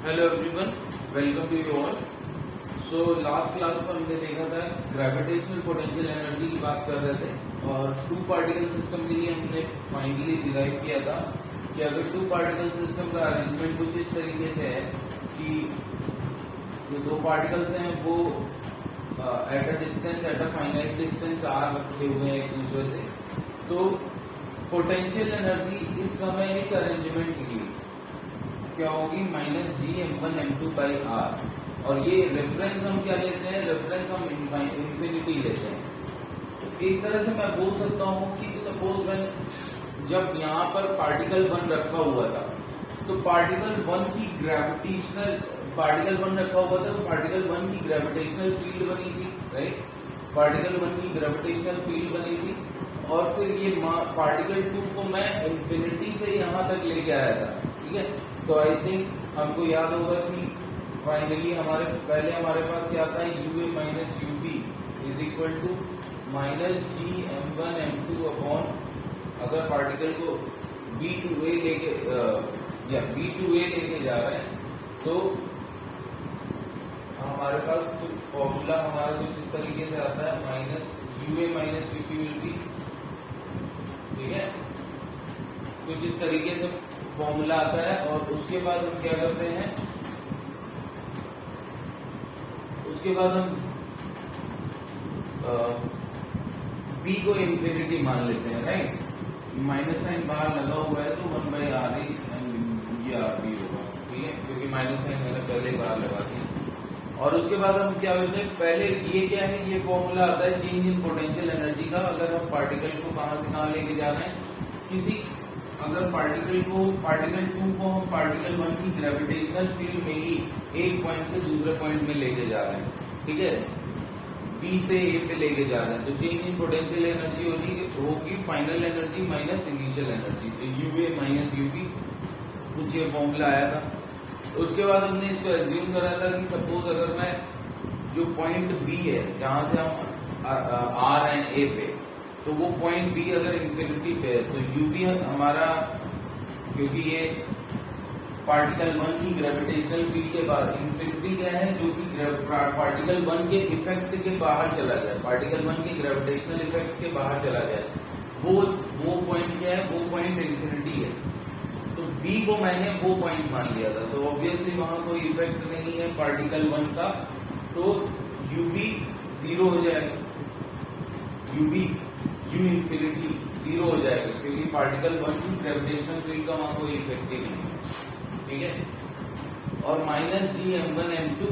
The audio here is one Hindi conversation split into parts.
Hello everyone, welcome to you all. So last class में हमने देखा था ग्रेविटेशनल पोटेंशियल एनर्जी की बात कर रहे थे और टू पार्टिकल सिस्टम के लिए हमने फाइनली डिराइव किया था कि अगर टू पार्टिकल सिस्टम का अरेंजमेंट कुछ इस तरीके से है कि जो दो पार्टिकल्स हैं वो at a distance, at a finite distance R रखे हुए हैं एक दूसरे से, तो पोटेंशियल एनर्जी इस समय इस अरेंजमेंट की क्या होगी -Gm1m2/r। और ये रेफरेंस हम क्या लेते हैं, रेफरेंस हम इंफिनिटी लेते हैं। तो एक तरह से मैं बोल सकता हूँ कि सपोज मैं जब यहाँ पर पार्टिकल 1 रखा हुआ था तो पार्टिकल 1 की ग्रेविटेशनल पार्टिकल 1 रखा हुआ था तो पार्टिकल 1 की ग्रेविटेशनल फील्ड बनी थी, राइट। पार्टिकल 1 की ग्रेविटेशनल फील्ड बनी थी और फिर ये पार्टिकल 2 को मैं इंफिनिटी से यहाँ तक लेके आया था, ठीक है। तो आई थिंक हमको याद होगा कि फाइनली हमारे पास क्या था, UA minus UB is equal to -Gm1m2 upon, अगर पार्टिकल को B टू A लेके जा रहे हैं तो हमारे पास फॉर्मूला हमारा कुछ इस तरीके से आता है -UA minus UB will be, ठीक है, कुछ इस तरीके से फॉर्मूला आता है। और उसके बाद हम क्या करते हैं, उसके बाद हम B को इंफिनिटी मान लेते हैं, राइट। माइनस साइन बाहर लगा हुआ है तो 1/r ये RB होगा, ठीक है, क्योंकि माइनस साइन मैंने पहले बाहर लगा दी। और उसके बाद हम क्या करते हैं, पहले ये क्या है, ये फॉर्मूला आता है चेंज इन पोटेंशियल एनर्जी का। अगर हम पार्टिकल को कहां से कहां लेके जा रहे हैं, अगर पार्टिकल 2 को हम पार्टिकल 1 की ग्रेविटेशनल फील्ड में ही एक पॉइंट से दूसरे पॉइंट में लेके जा रहे हैं, ठीक है, B से A पे लेके जा रहे हैं, तो चेंज इन पोटेंशियल एनर्जी होगी final energy minus initial energy, तो UA माइनस UB, कुछ ये फॉर्मूला आया था। उसके बाद हमने इसको एज्यूम करा था कि सपोज अगर मैं जो पॉइंट B है जहां से हम आ रहे हैं A पे, तो वो पॉइंट B अगर इंफिनिटी पे है तो UB हमारा, क्योंकि ये पार्टिकल 1 की ग्रेविटेशनल फील्ड के बाद इंफिनिटी क्या है, जो कि पार्टिकल 1 के इफेक्ट के बाहर चला जाए, पार्टिकल 1 के ग्रेविटेशनल इफेक्ट के बाहर चला जाए, वो पॉइंट क्या है, वो पॉइंट इंफिनिटी है। तो B को मैंने वो पॉइंट मान लिया था, तो ऑब्वियसली वहां कोई इफेक्ट नहीं है पार्टिकल 1 का, तो UB 0 हो जाएगा, U इंफिनिटी 0 हो जाएगा, क्योंकि पार्टिकल 1 की ग्रेविटेशनल फील्ड का वहां कोई इफेक्ट ही नहीं है, ठीक है। और -Gm1m2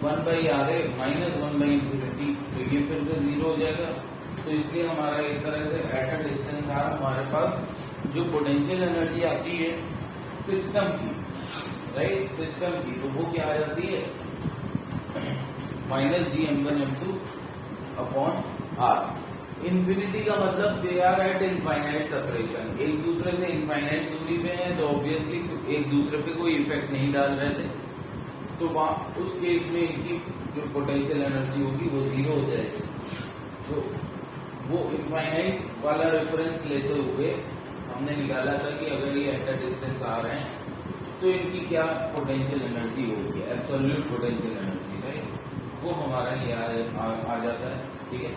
1/RA माइनस 1/इंफिनिटी, तो ये फिर से 0 हो जाएगा। तो इसलिए हमारा एक तरह से एट अ डिस्टेंस आर हमारे पास जो पोटेंशियल एनर्जी आती है सिस्टम की, राइट, सिस्टम की, तो वो क्या आ जाती है -Gm1m2 अपॉन R। इंफिनिटी का मतलब they are at infinite separation, एक दूसरे से इनफाइनाइट दूरी पे हैं, तो ऑब्वियसली एक दूसरे पे कोई इफेक्ट नहीं डाल रहे थे, तो वहां उस केस में इनकी जो पोटेंशियल एनर्जी होगी वो 0 हो जाएगी। तो वो इनफाइनाइट वाला रेफरेंस लेते हुए हमने निकाला था कि अगर ये एट अ डिस्टेंस आ रहे हैं तो इनकी क्या पोटेंशियल एनर्जी होगी, एब्सोल्यूट पोटेंशियल एनर्जी, राइट, वो हमारा ये आ जाता है, ठीक है।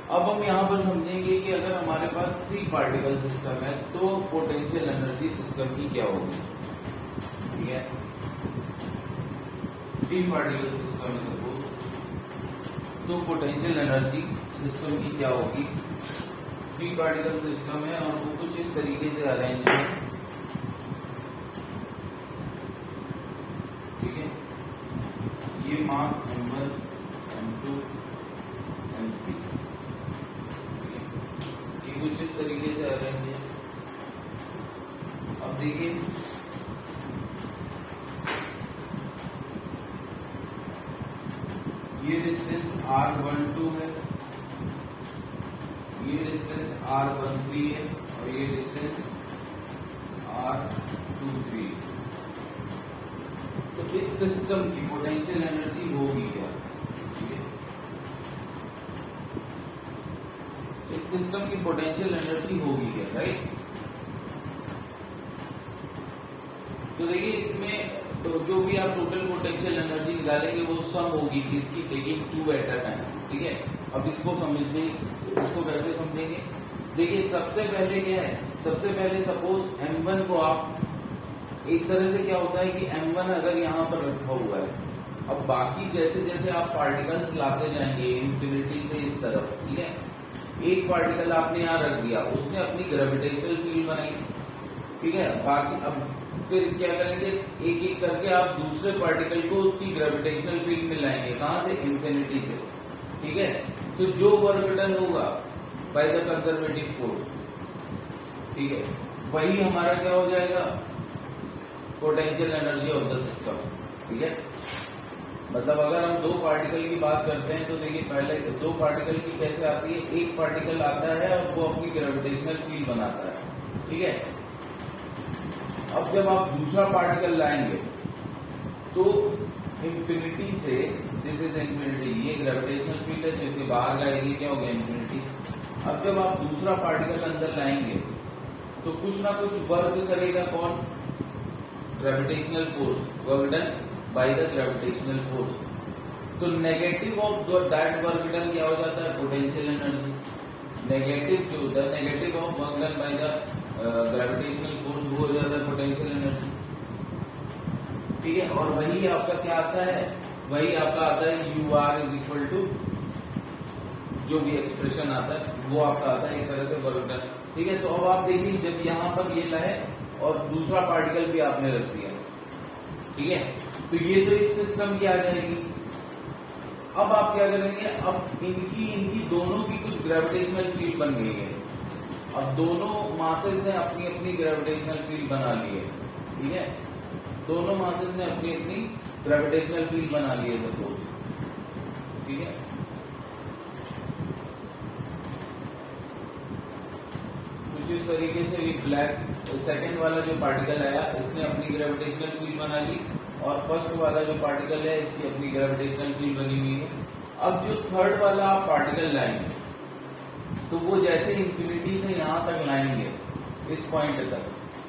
अब हम यहाँ पर समझेंगे कि अगर हमारे पास 3 पार्टिकल सिस्टम है तो पोटेंशियल एनर्जी सिस्टम की क्या होगी, ठीक है। 3 पार्टिकल सिस्टम है सपोज, तो पोटेंशियल एनर्जी सिस्टम की क्या होगी। 3 पार्टिकल सिस्टम है और वो कुछ इस तरीके से अरेंज है, ठीक है। ये मास M1 M2 M3 कुछ इस तरीके से अरेंज है। अब देखिए ये डिस्टेंस R12 है, ये डिस्टेंस R13 है और ये डिस्टेंस R23 है। तो इस सिस्टम की पोटेंशियल एनर्जी होगी क्या, ठीक है। इस सिस्टम की पोटेंशियल एनर्जी होगी क्या, राइट। तो देखिए इसमें तो जो भी आप टोटल पोटेंशियल एनर्जी निकालेंगे वो सम होगी किसकी, टेकिंग 2 एट अ टाइम, ठीक है। अब इसको समझने, इसको कैसे समझेंगे, देखिए सबसे पहले क्या है, सबसे पहले सपोज m1 को आप, एक तरह से क्या होता है कि m1 अगर यहाँ पर रखा हुआ है, अब बाकी जैसे जैसे आप पार्टिकल्स लाते जाएंगे इंफिनिटी से इस तरफ, ठीक है, एक पार्टिकल आपने यहाँ रख दिया, उसने अपनी ग्रेविटेशनल फील्ड बनाई, ठीक है, बाकी अब फिर क्या करेंगे, एक एक करके आप दूसरे पार्टिकल को उसकी ग्रेविटेशनल फील्ड में लाएंगे, कहां से, इंफिनिटी से, ठीक है। तो जो वर्क डन होगा बाय द कंजर्वेटिव फोर्स, ठीक है, वही हमारा क्या हो जाएगा, potential energy of the system, ठीक है। मतलब अगर हम दो पार्टिकल की बात करते हैं तो देखिए पहले दो पार्टिकल की कैसे आती है, एक पार्टिकल आता है और वो अपनी ग्रेविटेशनल फील्ड बनाता है, ठीक है। अब जब आप दूसरा पार्टिकल लाएंगे तो इंफिनिटी से, दिस इज इंफिनिटी, ये ग्रेविटेशनल फील्ड है जो इसके बाहर जाएगी, क्या हो गया, इंफिनिटी। अब जब आप दूसरा पार्टिकल अंदर लाएंगे तो कुछ ना कुछ वर्क करेगा, कौन, gravitational force, work done by the gravitational force. तो negative of that work done क्या हो जाता है, पोटेंशियल एनर्जी। नेगेटिव जो the negative of work done by the gravitational force वो हो जाता है पोटेंशियल एनर्जी, ठीक है। और वही आपका क्या आता है, वही आपका आता है U R is equal to, जो भी एक्सप्रेशन आता है वो आपका आता है एक तरह से वर्क डन, ठीक है। तो अब आप देखिए जब यहाँ पर ये लाए और दूसरा पार्टिकल भी आपने रख दिया, ठीक है, तो ये तो इस सिस्टम की आ जाएगी। अब आप क्या करेंगे, अब इनकी दोनों की कुछ ग्रेविटेशनल फील्ड बन गई है, अब दोनों मासेस ने अपनी अपनी ग्रेविटेशनल फील्ड बना ली है, ठीक है, दोनों मासेस ने अपनी अपनी ग्रेविटेशनल फील्ड बना ली है सपोज, ठीक है। कुछ इस तरीके से ये ब्लैक सेकंड वाला जो पार्टिकल आया इसने अपनी ग्रेविटेशनल फील्ड बना ली और फर्स्ट वाला जो पार्टिकल है इसकी अपनी ग्रेविटेशनल फील्ड बनी हुई है। अब जो थर्ड वाला आप पार्टिकल लाएंगे तो वो जैसे इंफिनिटी से यहां तक लाएंगे इस पॉइंट तक,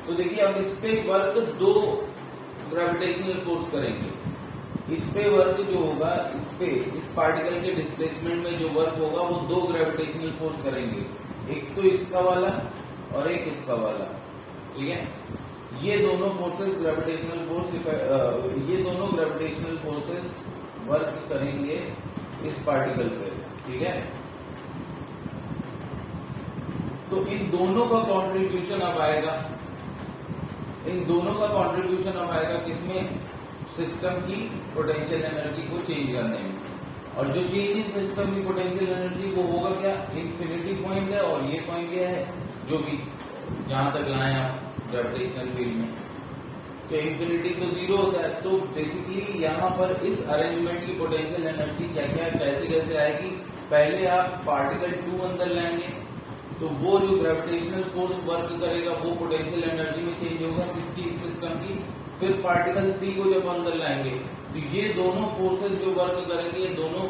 तो देखिए अब इस पे वर्क दो ग्रेविटेशनल फोर्स करेंगे, इस पे वर्क जो होगा, इस पे इस पार्टिकल के डिस्प्लेसमेंट में जो वर्क होगा वो दो ग्रेविटेशनल फोर्स करेंगे, एक तो इसका वाला और एक इसका वाला, ठीक है। ये दोनों फोर्सेस ग्रेविटेशनल फोर्स, ये दोनों ग्रेविटेशनल फोर्सेस वर्क करेंगे इस पार्टिकल पे, ठीक है। तो इन दोनों का कंट्रीब्यूशन अब आएगा, इन दोनों का कंट्रीब्यूशन अब आएगा किसमें, सिस्टम की पोटेंशियल एनर्जी को चेंज करने में। और जो चेंज इन सिस्टम की पोटेंशियल एनर्जी वो होगा क्या, इंफिनिटी पॉइंट है और ये पॉइंट क्या है, जो भी जहां तक लाए आप ग्रेविटेशनल फील्ड में, तो इंफिनिटी तो जीरो होता है। तो बेसिकली यहाँ पर इस अरेंजमेंट की पोटेंशियल एनर्जी क्या क्या कैसे कैसे आएगी, पहले आप पार्टिकल 2 अंदर लाएंगे तो वो जो ग्रेविटेशनल फोर्स वर्क करेगा वो पोटेंशियल एनर्जी में चेंज होगा किसकी, इस सिस्टम की। फिर पार्टिकल 3 को जब अंदर लाएंगे तो ये दोनों फोर्सेस जो वर्क करेंगे, ये दोनों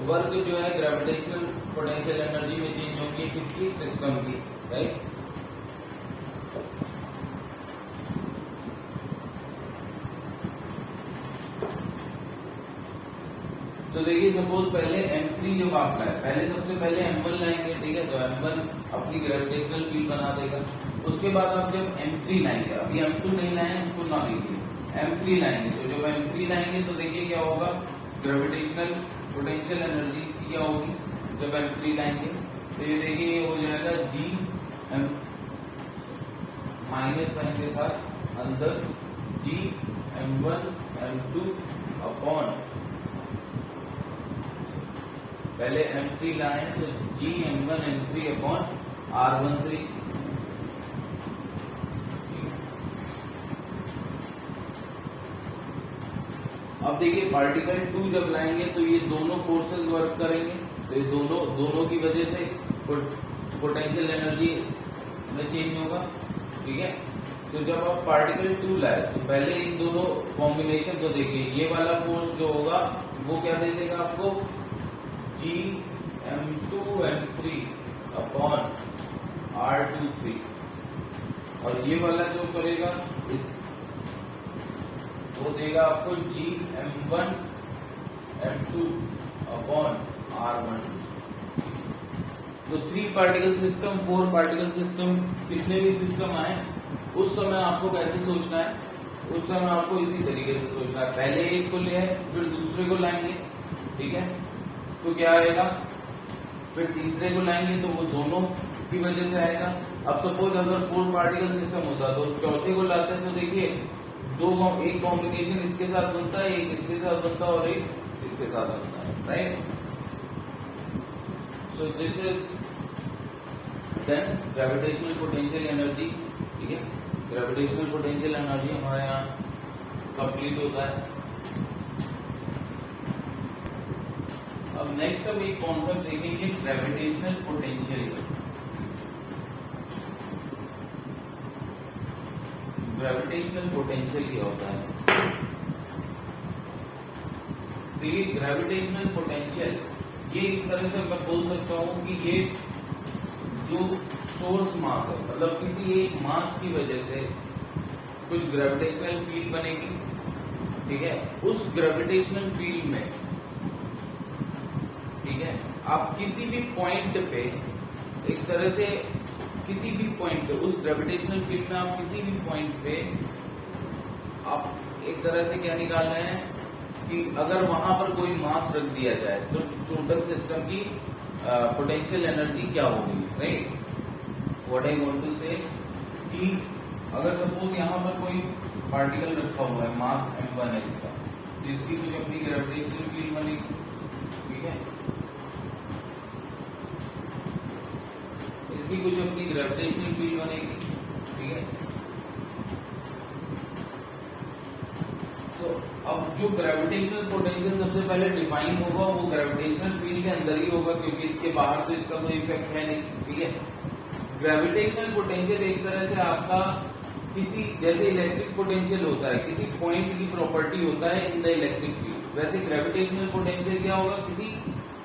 वर्क जो है ग्रेविटेशनल पोटेंशियल एनर्जी में चेंज होंगे किसकी, सिस्टम की, राइट। तो देखिए सपोज पहले m3 जब आप लाए, पहले सबसे पहले m1 लाएंगे, ठीक है, तो m1 अपनी ग्रेविटेशनल फील्ड बना देगा। उसके बाद आप जब m3 लाएंगे, अभी m2 नहीं लाए इसको ना लीजिए, m3 लाएंगे, तो जब m3 लाएंगे तो देखिए क्या होगा, ग्रेविटेशनल पोटेंशियल एनर्जी इसकी क्या होगी जब m3 लाएंगे, तो ये देखिए ये हो जाएगा g m माइनस साइन के साथ अंदर g m1 m2 अपॉन, पहले m3 लाए तो g m1 m3 upon r13। अब देखिए पार्टिकल 2 जब लाएंगे तो ये दोनों फोर्सेस वर्क करेंगे, तो ये दोनों की वजह से पोटेंशियल एनर्जी में चेंज होगा, ठीक है। तो जब आप पार्टिकल 2 लाए तो पहले इन दोनों कॉम्बिनेशन को देखिए, ये वाला फोर्स जो होगा वो क्या दे देगा आपको, g m2 m3 upon r23, और ये वाला जो करेगा इस वो देगा आपको G(m1 m2 अपॉन R1)। तो 3 पार्टिकल सिस्टम, 4 पार्टिकल सिस्टम, कितने भी सिस्टम आए उस समय आपको कैसे सोचना है, उस समय आपको इसी तरीके से सोचना है। पहले एक को ले आए, फिर दूसरे को लाएंगे, ठीक है, तो क्या आएगा, फिर तीसरे को लाएंगे तो वो दोनों की वजह से आएगा। अब सपोज अगर 4 पार्टिकल सिस्टम होता तो चौथे को लाते तो देखिए एक कॉम्बिनेशन इसके साथ बनता है, एक इसके साथ बनता है और एक इसके साथ बनता है, right. So this is then gravitational potential energy, ठीक है। ग्रेविटेशनल पोटेंशियल एनर्जी हमारे यहाँ कंप्लीट होता है। अब नेक्स्ट हम एक कॉन्सेप्ट देखेंगे ग्रेविटेशनल पोटेंशियल। ग्रेविटेशनल पोटेंशियल क्या होता है? तो ये ग्रेविटेशनल पोटेंशियल, ये एक तरह से मैं बोल सकता हूं कि ये जो सोर्स मास है, मतलब किसी एक मास की वजह से कुछ ग्रेविटेशनल फील्ड बनेगी, ठीक है। उस ग्रेविटेशनल फील्ड में, ठीक है, आप किसी भी पॉइंट पे एक तरह से किसी भी पॉइंट पे उस ग्रेविटेशनल फील्ड में आप किसी भी पॉइंट पे आप एक तरह से क्या निकाल रहे हैं कि अगर वहां पर कोई मास रख दिया जाए तो टोटल सिस्टम की पोटेंशियल एनर्जी क्या होगी, right. What I want to say कि अगर सपोज यहाँ पर कोई पार्टिकल रखा हुआ है, मास m1 है इसका, तो इसकी कुछ अपनी ग्रेविटेशनल फील्ड बनेगी, ठीक है, इसकी कुछ अपनी ग्रेविटेशनल फील्ड बनेगी, ठीक है। तो अब जो ग्रेविटेशनल पोटेंशियल सबसे पहले डिफाइन होगा वो ग्रेविटेशनल फील्ड के अंदर ही होगा, क्योंकि इसके बाहर तो इसका कोई इफेक्ट है नहीं, ठीक है। ग्रेविटेशनल पोटेंशियल एक तरह से आपका किसी, जैसे इलेक्ट्रिक पोटेंशियल होता है किसी पॉइंट की प्रॉपर्टी होता है इन द इलेक्ट्रिक फील्ड, वैसे ग्रेविटेशनल पोटेंशियल क्या होगा, किसी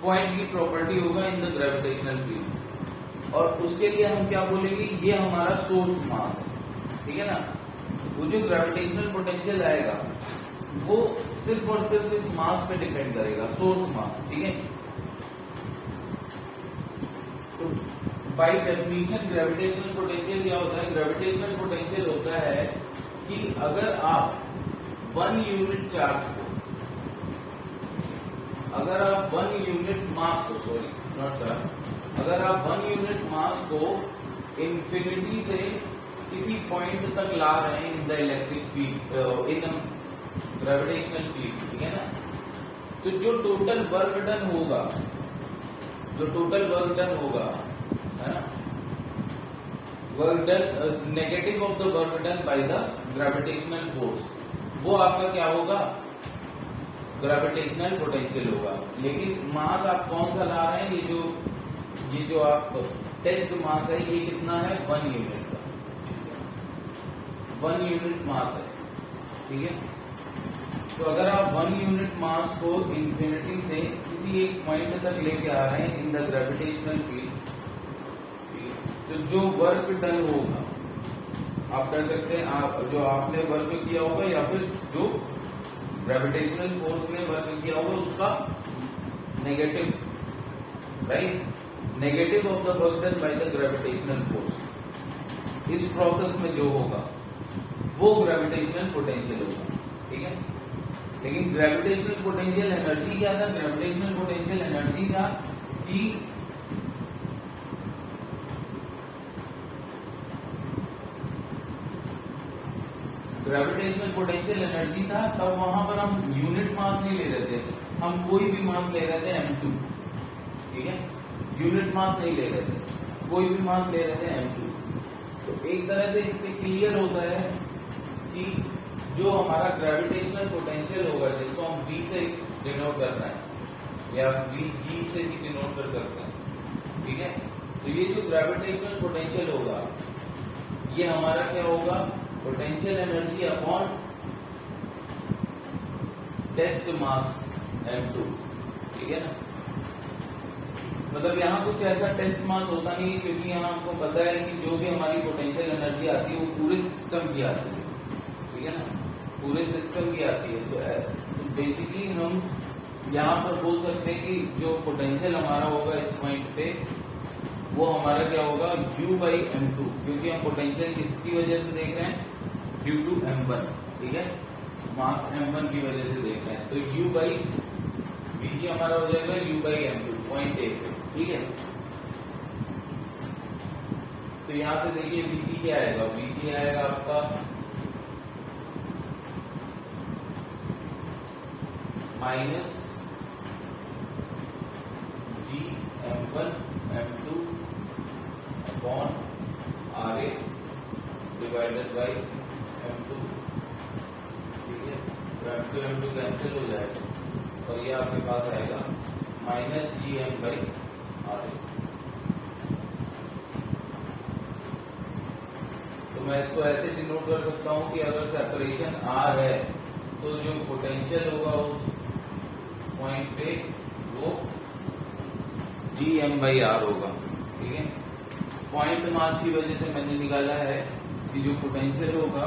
पॉइंट की प्रॉपर्टी होगा इन द ग्रेविटेशनल फील्ड। और उसके लिए हम क्या बोलेंगे, ये हमारा सोर्स मास है, ठीक है ना। वो जो ग्रेविटेशनल पोटेंशियल आएगा वो सिर्फ और सिर्फ इस मास पे डिपेंड करेगा, सोर्स मास, ठीक है। तो बाय डेफिनेशन ग्रेविटेशनल पोटेंशियल क्या होता है? ग्रेविटेशनल पोटेंशियल होता है कि अगर आप 1 यूनिट चार्ज को, अगर आप 1 यूनिट मास को, सॉरी नॉट चार्ज, अगर आप 1 यूनिट मास को इंफिनिटी से किसी पॉइंट तक ला रहे हैं in the electric field, in gravitational field, ठीक है ना, तो जो टोटल वर्क डन होगा, जो टोटल वर्क डन होगा, है ना, work done, negative of the work done by the gravitational force, वो आपका क्या होगा, ग्रेविटेशनल पोटेंशियल होगा। लेकिन मास आप कौन सा ला रहे हैं, ये जो आप टेस्ट मास है, ये कितना है, 1 यूनिट का, 1 यूनिट मास है, ठीक है। तो अगर आप 1 यूनिट मास को इंफिनिटी से किसी एक पॉइंट तक लेके आ रहे हैं इन द ग्रेविटेशनल फील्ड, तो जो वर्क डन होगा, आप कर सकते हैं, आप जो आपने वर्क किया होगा या फिर जो ग्रेविटेशनल फोर्स ने वर्क किया होगा उसका negative, right, negative of the work done by the gravitational force, इस प्रोसेस में जो होगा वो ग्रेविटेशनल पोटेंशियल होगा, ठीक है। लेकिन ग्रेविटेशनल पोटेंशियल एनर्जी क्या था? ग्रेविटेशनल पोटेंशियल एनर्जी था कि ग्रेविटेशनल पोटेंशियल एनर्जी था तब वहां पर हम यूनिट मास नहीं ले रहे थे, हम कोई भी मास ले रहे थे m2, ठीक है, यूनिट मास नहीं ले रहे थे, कोई भी मास ले रहे थे m2। तो एक तरह से इससे क्लियर होता है कि जो हमारा ग्रेविटेशनल पोटेंशियल होगा, जिसको हम v से डिनोट कर रहे हैं या vg से भी डिनोट कर सकते हैं, ठीक है। तो ये जो ग्रेविटेशनल पोटेंशियल होगा ये हमारा क्या होगा, पोटेंशियल एनर्जी अपॉन टेस्ट मास m2, ठीक है ना। मतलब यहाँ कुछ ऐसा टेस्ट मास होता नहीं है, क्योंकि यहाँ हमको पता है कि जो भी हमारी पोटेंशियल एनर्जी आती है वो पूरे सिस्टम की आती है, ठीक है ना, पूरे सिस्टम की आती है। तो बेसिकली हम यहाँ पर बोल सकते हैं कि जो पोटेंशियल हमारा होगा इस पॉइंट पे वो हमारा क्या होगा U/m2, क्योंकि हम पोटेंशियल किसकी वजह से देख रहे हैं, ड्यू टू m1, ठीक है, मास m1 की वजह से देख रहे हैं। तो U/Vg हमारा हो जाएगा U/m2 पॉइंट ए पे, ठीक है। तो यहां से देखिए Vg क्या आएगा, Vg आएगा आपका minus Gm1m2 upon Ra divided by m2, ठीक है। तो m2 m2 कैंसिल हो जाएगा और ये आपके पास आएगा माइनस Gm/Ra। तो मैं इसको ऐसे डिनोट कर सकता हूं कि अगर सेपरेशन R है तो जो पोटेंशियल होगा उस पॉइंट पे वो Gm/R होगा, ठीक है। पॉइंट मास की वजह से मैंने निकाला है कि जो पोटेंशियल होगा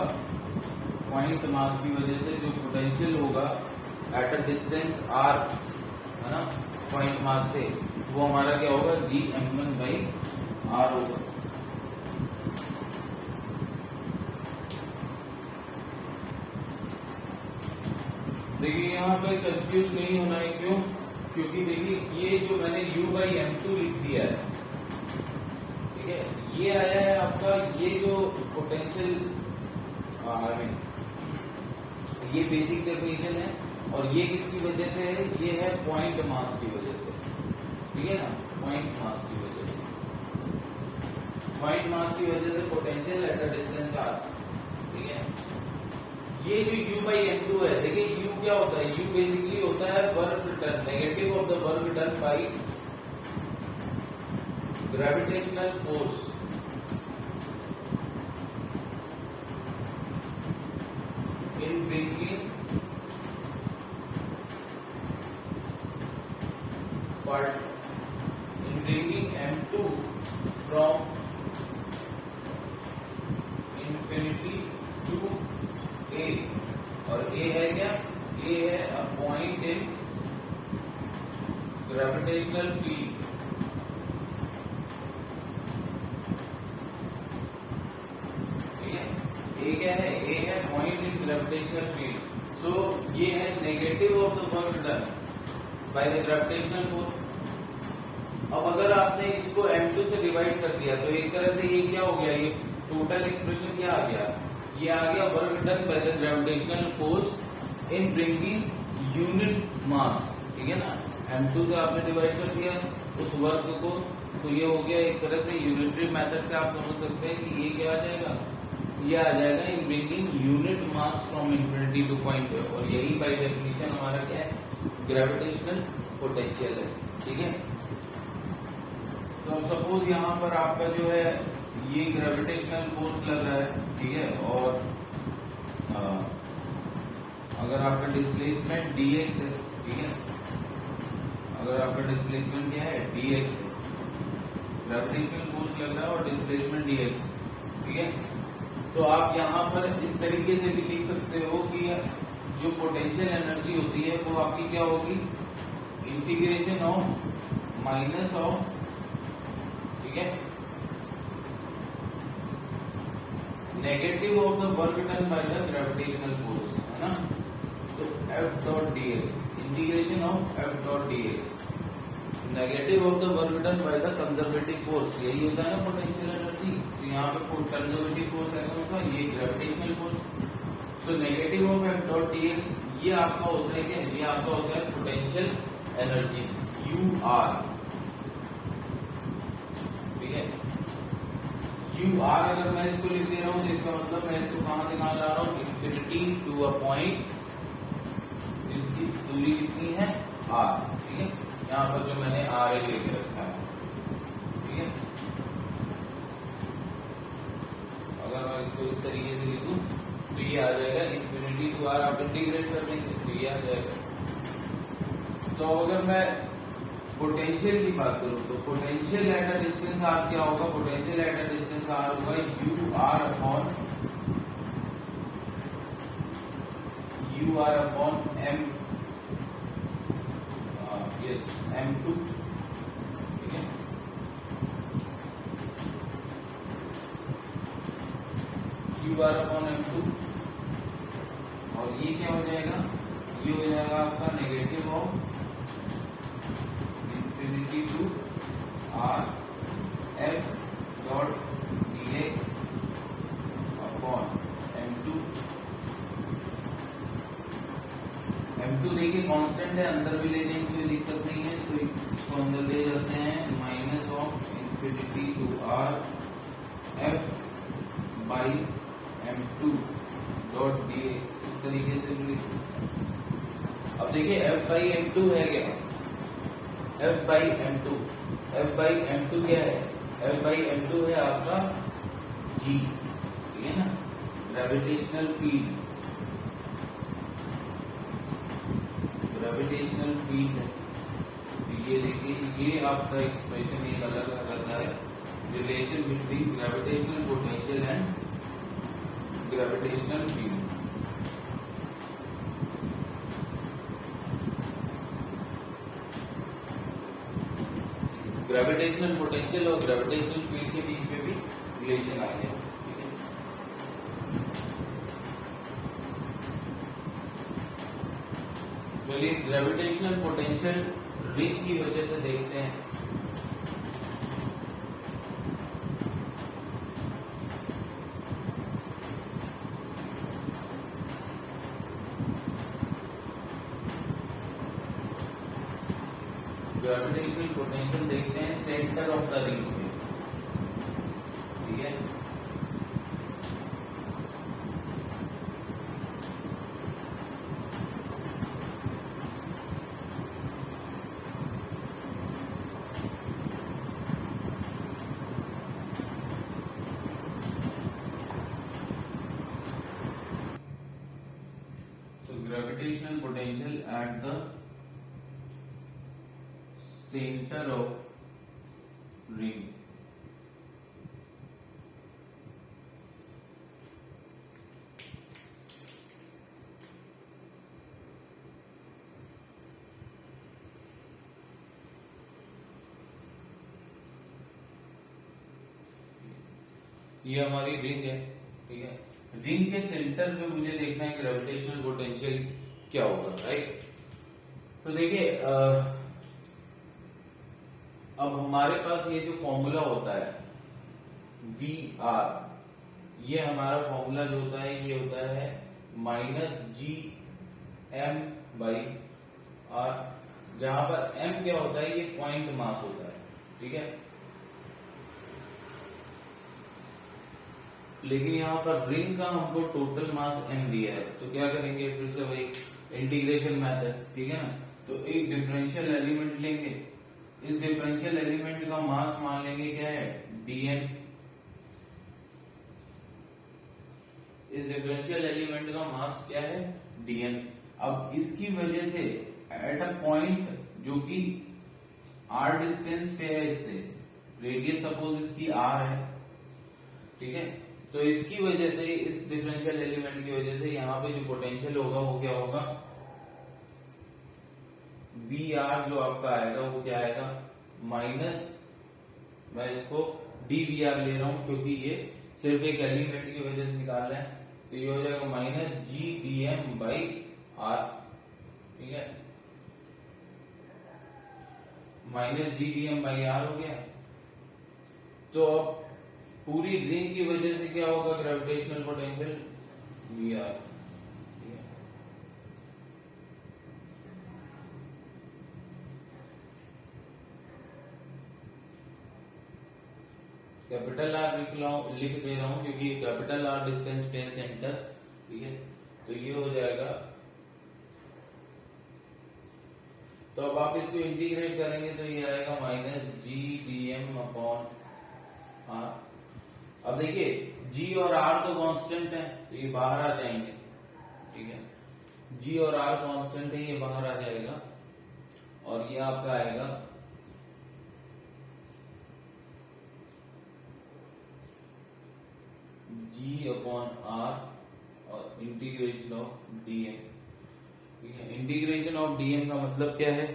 पॉइंट मास की वजह से जो पोटेंशियल होगा एट अ डिस्टेंस R, है ना, पॉइंट मास से, वो हमारा क्या होगा Gm1/R होगा। देखिए यहाँ पे कंफ्यूज नहीं होना है, क्यों, क्योंकि देखिए ये जो मैंने U/m2 लिख दिया है, ठीक है, ये आया है आपका, ये जो पोटेंशियल ये बेसिक डेफिनेशन है, और ये किसकी वजह से है, ये है पॉइंट मास की वजह से, ठीक है ना, पॉइंट मास की वजह से, पॉइंट मास की वजह से potential at a distance R, ठीक है। ये जो U/m2 है, देखिए U क्या होता है, U बेसिकली होता है work done, negative of the work done by gravitational force in bringing m2 from infinity to A, और A है क्या, A है a point in gravitational field, ठीक है। A क्या है, A है point in gravitational field. So ये है negative of the work done by the gravitational force. अब अगर आपने इसको m2 से डिवाइड कर दिया तो एक तरह से ये क्या हो गया, ये टोटल एक्सप्रेशन क्या आ गया, ये आ गया work done by the gravitational force in bringing unit mass, ठीक है ना। m2 से आपने डिवाइड कर दिया उस वर्क को, तो ये हो गया एक तरह से यूनिटरी मेथड से आप समझ सकते हैं कि ये क्या आ जाएगा, ये आ जाएगा in bringing unit mass from infinity two point, और यही बाय डेफिनेशन हमारा क्या है, ग्रेविटेशनल पोटेंशियल है, ठीक है। तो अब सपोज यहाँ पर आपका जो है ये ग्रेविटेशनल फोर्स लग रहा है, ठीक है, और अगर आपका डिस्प्लेसमेंट dx है, ठीक है, अगर आपका डिस्प्लेसमेंट क्या है dx है, ग्रेविटेशनल फोर्स लग रहा है और डिस्प्लेसमेंट dx, ठीक है। तो आप यहाँ पर इस तरीके से भी लिख सकते हो कि जो पोटेंशियल एनर्जी होती है वो आपकी क्या होगी, इंटीग्रेशन ऑफ माइनस ऑफ, ठीक है, negative of the work done by the gravitational force, है ना। तो F dot dx, integration of F dot dx, negative of the work done by the conservative force, यही होता है ना पोटेंशियल एनर्जी। तो यहाँ पे कंजर्वेटिव फोर्स है कौन सा, ये gravitational force. So negative of F dot dx ये आपका होता है क्या, ये आपका होता है पोटेंशियल एनर्जी UR, ठीक है। UR अगर मैं इसको लिख दे रहा हूं तो इसका मतलब मैं इसको कहां से कहां ला रहा हूं, इंफिनिटी टू अ पॉइंट जिसकी दूरी कितनी है R, ठीक है। यहाँ पर जो मैंने RA लेके रखा है, ठीक है। अगर मैं इसको इस तरीके से लिखूं तो ये आ जाएगा इंफिनिटी टू R, आप इंटीग्रेट कर देंगे तो ये आ जाएगा। तो अगर मैं पोटेंशियल की बात करूं तो potential at a distance R क्या होगा, potential at a distance R होगा UR upon U R upon M, yes M2, ठीक है। यू आर अपॉन M2, और ये क्या हो जाएगा, ये हो जाएगा आपका negative of infinity to R F dot D X upon M2। M2 देखिए कांस्टेंट है, अंदर भी ले जाएंगे कोई दिक्कत नहीं है, तो इसको अंदर ले जाते हैं, minus of infinity to R F by M2 dot D X, इस तरीके से भी लिख सकते हैं। अब देखिए f बाई M2 है क्या, f by M2, f by M2 क्या है, f बाई M2 है आपका g, ठीक है ना, ग्रेविटेशनल फील्ड, ग्रेविटेशनल फील्ड है। तो ये देखिए ये आपका एक्सप्रेशन एक अलग आ जाता है, relation between gravitational potential and gravitational field. Gravitational potential और ग्रेविटेशनल फील्ड के बीच में भी रिलेशन आ गया, ठीक है। चलिए ग्रेविटेशनल पोटेंशियल रिंग की वजह से देखते हैं। ग्रेविटेशनल पोटेंशियल देखते हैं सेंटर ऑफ द रिंग पे, ठीक है। तो gravitational potential at the centre of ring, ये हमारी रिंग है, ठीक है। रिंग के सेंटर पे मुझे देखना है ग्रेविटेशनल पोटेंशियल क्या होगा, राइट। तो देखिए अब हमारे पास ये जो फॉर्मूला होता है वी आर, ये हमारा फॉर्मूला जो होता है ये होता है minus G M by R, जहां पर एम क्या होता है, ये पॉइंट मास होता है, ठीक है। लेकिन यहाँ पर रिंग का हमको टोटल मास m दिया है, तो क्या करेंगे, फिर से वही इंटीग्रेशन मेथड, ठीक है ना। तो एक डिफरेंशियल एलिमेंट लेंगे, इस डिफरेंशियल एलिमेंट का मास मान लेंगे क्या है, dm। इस डिफरेंशियल एलिमेंट का मास क्या है, dm। अब इसकी वजह से एट अ पॉइंट जो कि r डिस्टेंस पे है इससे, रेडियस सपोज इसकी r है, ठीक है। तो इसकी वजह से, इस डिफरेंशियल एलिमेंट की वजह से यहाँ पे जो पोटेंशियल होगा वो क्या होगा, वी आर जो आपका आएगा वो क्या आएगा, माइनस, मैं इसको डी वी आर ले रहा हूं क्योंकि ये सिर्फ एक एलिमेंट की वजह से निकाल रहे हैं, तो ये हो जाएगा minus G D M by R, ठीक है। Minus G D M by R हो गया। तो अब पूरी रिंग की वजह से क्या होगा, gravitational potential V R, capital R लिख दे रहा हूं क्योंकि कैपिटल आर डिस्टेंस पे सेंटर, ठीक है। तो ये हो जाएगा, तो अब आप इसको इंटीग्रेट करेंगे तो ये आएगा minus G D M upon R. अब देखिए g और r तो कांस्टेंट है, तो ये बाहर आ जाएंगे, ठीक है। g और r कांस्टेंट है, ये बाहर आ जाएगा, और ये आपका आएगा g अपॉन r और इंटीग्रेशन ऑफ dm, ठीक है। इंटीग्रेशन ऑफ डीएम का मतलब क्या है,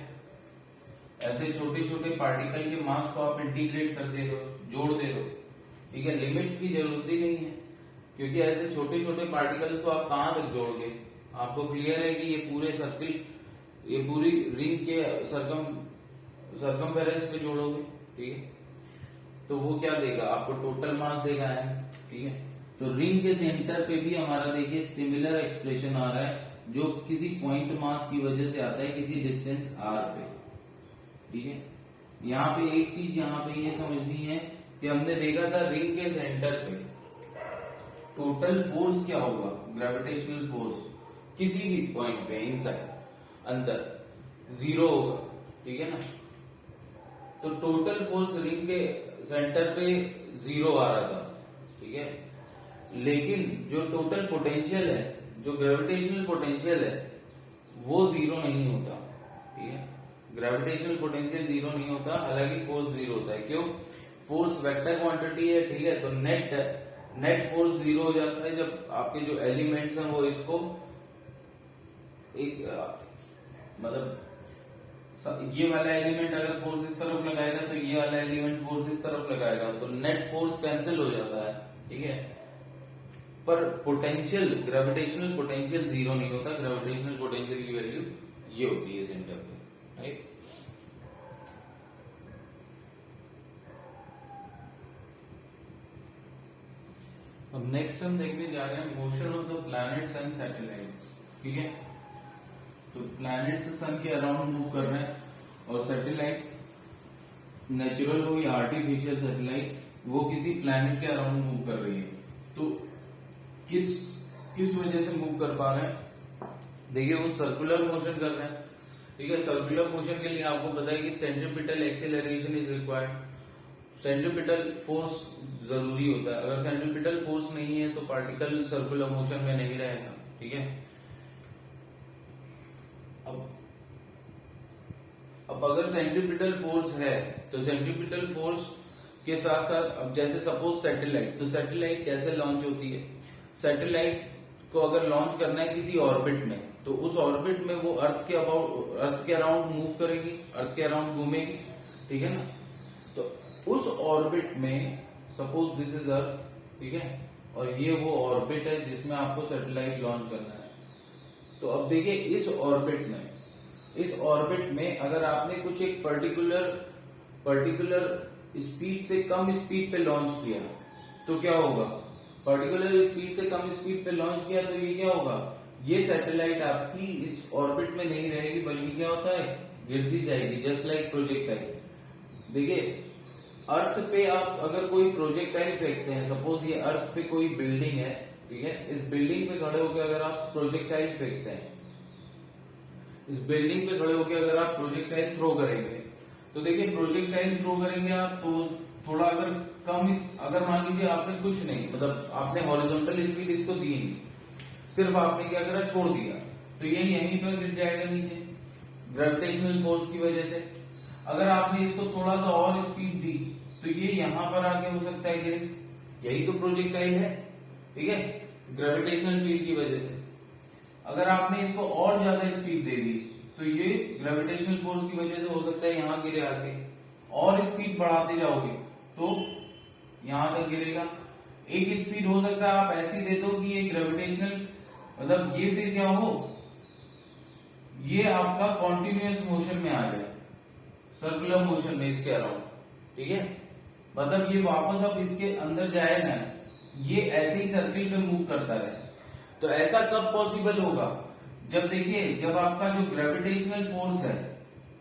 ऐसे छोटे छोटे पार्टिकल के मास को आप इंटीग्रेट कर दे रहे हो, जोड़ दे रहे हो, ठीक है। लिमिट्स की जरूरत ही नहीं है, क्योंकि ऐसे छोटे छोटे पार्टिकल्स को आप कहां तक जोड़ोगे। आपको क्लियर है कि ये पूरे सर्किल, ये पूरी रिंग के सरकमफेरेंस पे जोड़ोगे, ठीक है। तो वो क्या देगा आपको, टोटल मास देगा है, ठीक है। तो रिंग के सेंटर पे भी हमारा देखिए सिमिलर एक्सप्रेशन आ रहा है, जो किसी पॉइंट मास की वजह से आता है किसी डिस्टेंस आर पे, ठीक है। यहाँ पे एक चीज यहाँ पे ये समझनी है कि हमने देखा था रिंग के सेंटर पे टोटल फोर्स क्या होगा, ग्रेविटेशनल फोर्स किसी भी पॉइंट पे इनसाइड अंदर 0 होगा, ठीक है ना। तो टोटल फोर्स रिंग के सेंटर पे 0 आ रहा था, ठीक है। लेकिन जो टोटल पोटेंशियल है, जो ग्रेविटेशनल पोटेंशियल है, वो 0 नहीं होता, ठीक है। ग्रेविटेशनल पोटेंशियल 0 नहीं होता, हालांकि फोर्स 0 होता है। क्यों, फोर्स वेक्टर क्वांटिटी है, ठीक है। तो नेट फोर्स 0 हो जाता है जब आपके जो एलिमेंट्स हैं वो इसको एक मतलब ये वाला एलिमेंट अगर फोर्स इस तरफ लगाएगा तो ये वाला एलिमेंट फोर्स इस तरफ लगाएगा, तो नेट फोर्स कैंसिल हो जाता है, ठीक है। पर पोटेंशियल, ग्रेविटेशनल पोटेंशियल 0 नहीं होता। ग्रेविटेशनल पोटेंशियल की वैल्यू ये होती है सेंटर पे, राइट। अब नेक्स्ट हम देखने जा रहे हैं motion of the planets and satellites, ठीक है। तो प्लैनेट्स सन के अराउंड मूव कर रहे हैं, और सैटेलाइट नेचुरल हो या आर्टिफिशियल सैटेलाइट, वो किसी प्लैनेट के अराउंड मूव कर रही है। तो किस वजह से मूव कर पा रहे हैं, देखिए वो सर्कुलर मोशन कर रहे हैं, ठीक है। सर्कुलर मोशन के लिए आपको पता है कि centripetal acceleration is required, centripetal force जरूरी होता है। अगर सेंट्रीपिटल फोर्स नहीं है तो पार्टिकल सर्कुलर मोशन में नहीं रहेगा, ठीक है। अब अगर सेंट्रीपिटल फोर्स है तो सेंट्रीपिटल फोर्स के साथ साथ, अब जैसे सपोज सैटेलाइट, तो सैटेलाइट कैसे लॉन्च होती है, सैटेलाइट को अगर लॉन्च करना है किसी ऑर्बिट में, तो उस ऑर्बिट में वो अर्थ के अराउंड मूव करेगी, अर्थ के अराउंड घूमेगी, ठीक है ना। तो उस ऑर्बिट में सपोज दिस इज अर्थ, ठीक है, और ये वो ऑर्बिट है जिसमें आपको सैटेलाइट लॉन्च करना है। तो अब देखिए इस ऑर्बिट में अगर आपने कुछ एक पर्टिकुलर स्पीड से कम स्पीड पे लॉन्च किया तो क्या होगा, पर्टिकुलर स्पीड से कम स्पीड पे लॉन्च किया तो ये क्या होगा, ये सैटेलाइट आपकी इस ऑर्बिट में नहीं रहेगी, बल्कि क्या होता है, गिरती जाएगी, जस्ट लाइक प्रोजेक्टाइल। देखिए अर्थ पे आप अगर कोई प्रोजेक्टाइल फेंकते हैं, सपोज ये अर्थ पे कोई बिल्डिंग है, ठीक है, इस बिल्डिंग पे खड़े होकर अगर आप प्रोजेक्टाइल फेंकते हैं, इस बिल्डिंग पे खड़े होकर अगर आप प्रोजेक्टाइल थ्रो करेंगे, तो देखिए प्रोजेक्टाइल थ्रो करेंगे आप तो थोड़ा अगर कम, अगर मान लीजिए आपने कुछ नहीं, मतलब आपने हॉरिजॉन्टल स्पीड इसको दी नहीं, सिर्फ आपने क्या करा, छोड़ दिया, तो ये यहीं पर गिर जाएगा नीचे ग्रेविटेशनल फोर्स की वजह से। अगर आपने इसको थोड़ा सा और स्पीड दी तो ये यहां पर आके हो सकता है गिरे, यही तो प्रोजेक्टाइल है, ठीक है, ग्रेविटेशनल फील्ड की वजह से। अगर आपने इसको और ज्यादा स्पीड दे दी तो ये ग्रेविटेशनल फोर्स की वजह से हो सकता है यहां गिरे आके, और स्पीड बढ़ाते जाओगे तो यहां तक गिरेगा। एक स्पीड हो सकता है आप ऐसी दे दो कि ये ग्रेविटेशनल, मतलब ये फिर क्या हो, ये आपका कॉन्टिन्यूअस मोशन में आ जाए, सर्कुलर मोशन में इसके अराउंड, ठीक है, मतलब ये वापस अब इसके अंदर जाए ना, ये ऐसे ही सर्किल पे मूव करता रहे। तो ऐसा कब पॉसिबल होगा, जब देखिए जब आपका जो ग्रेविटेशनल फोर्स है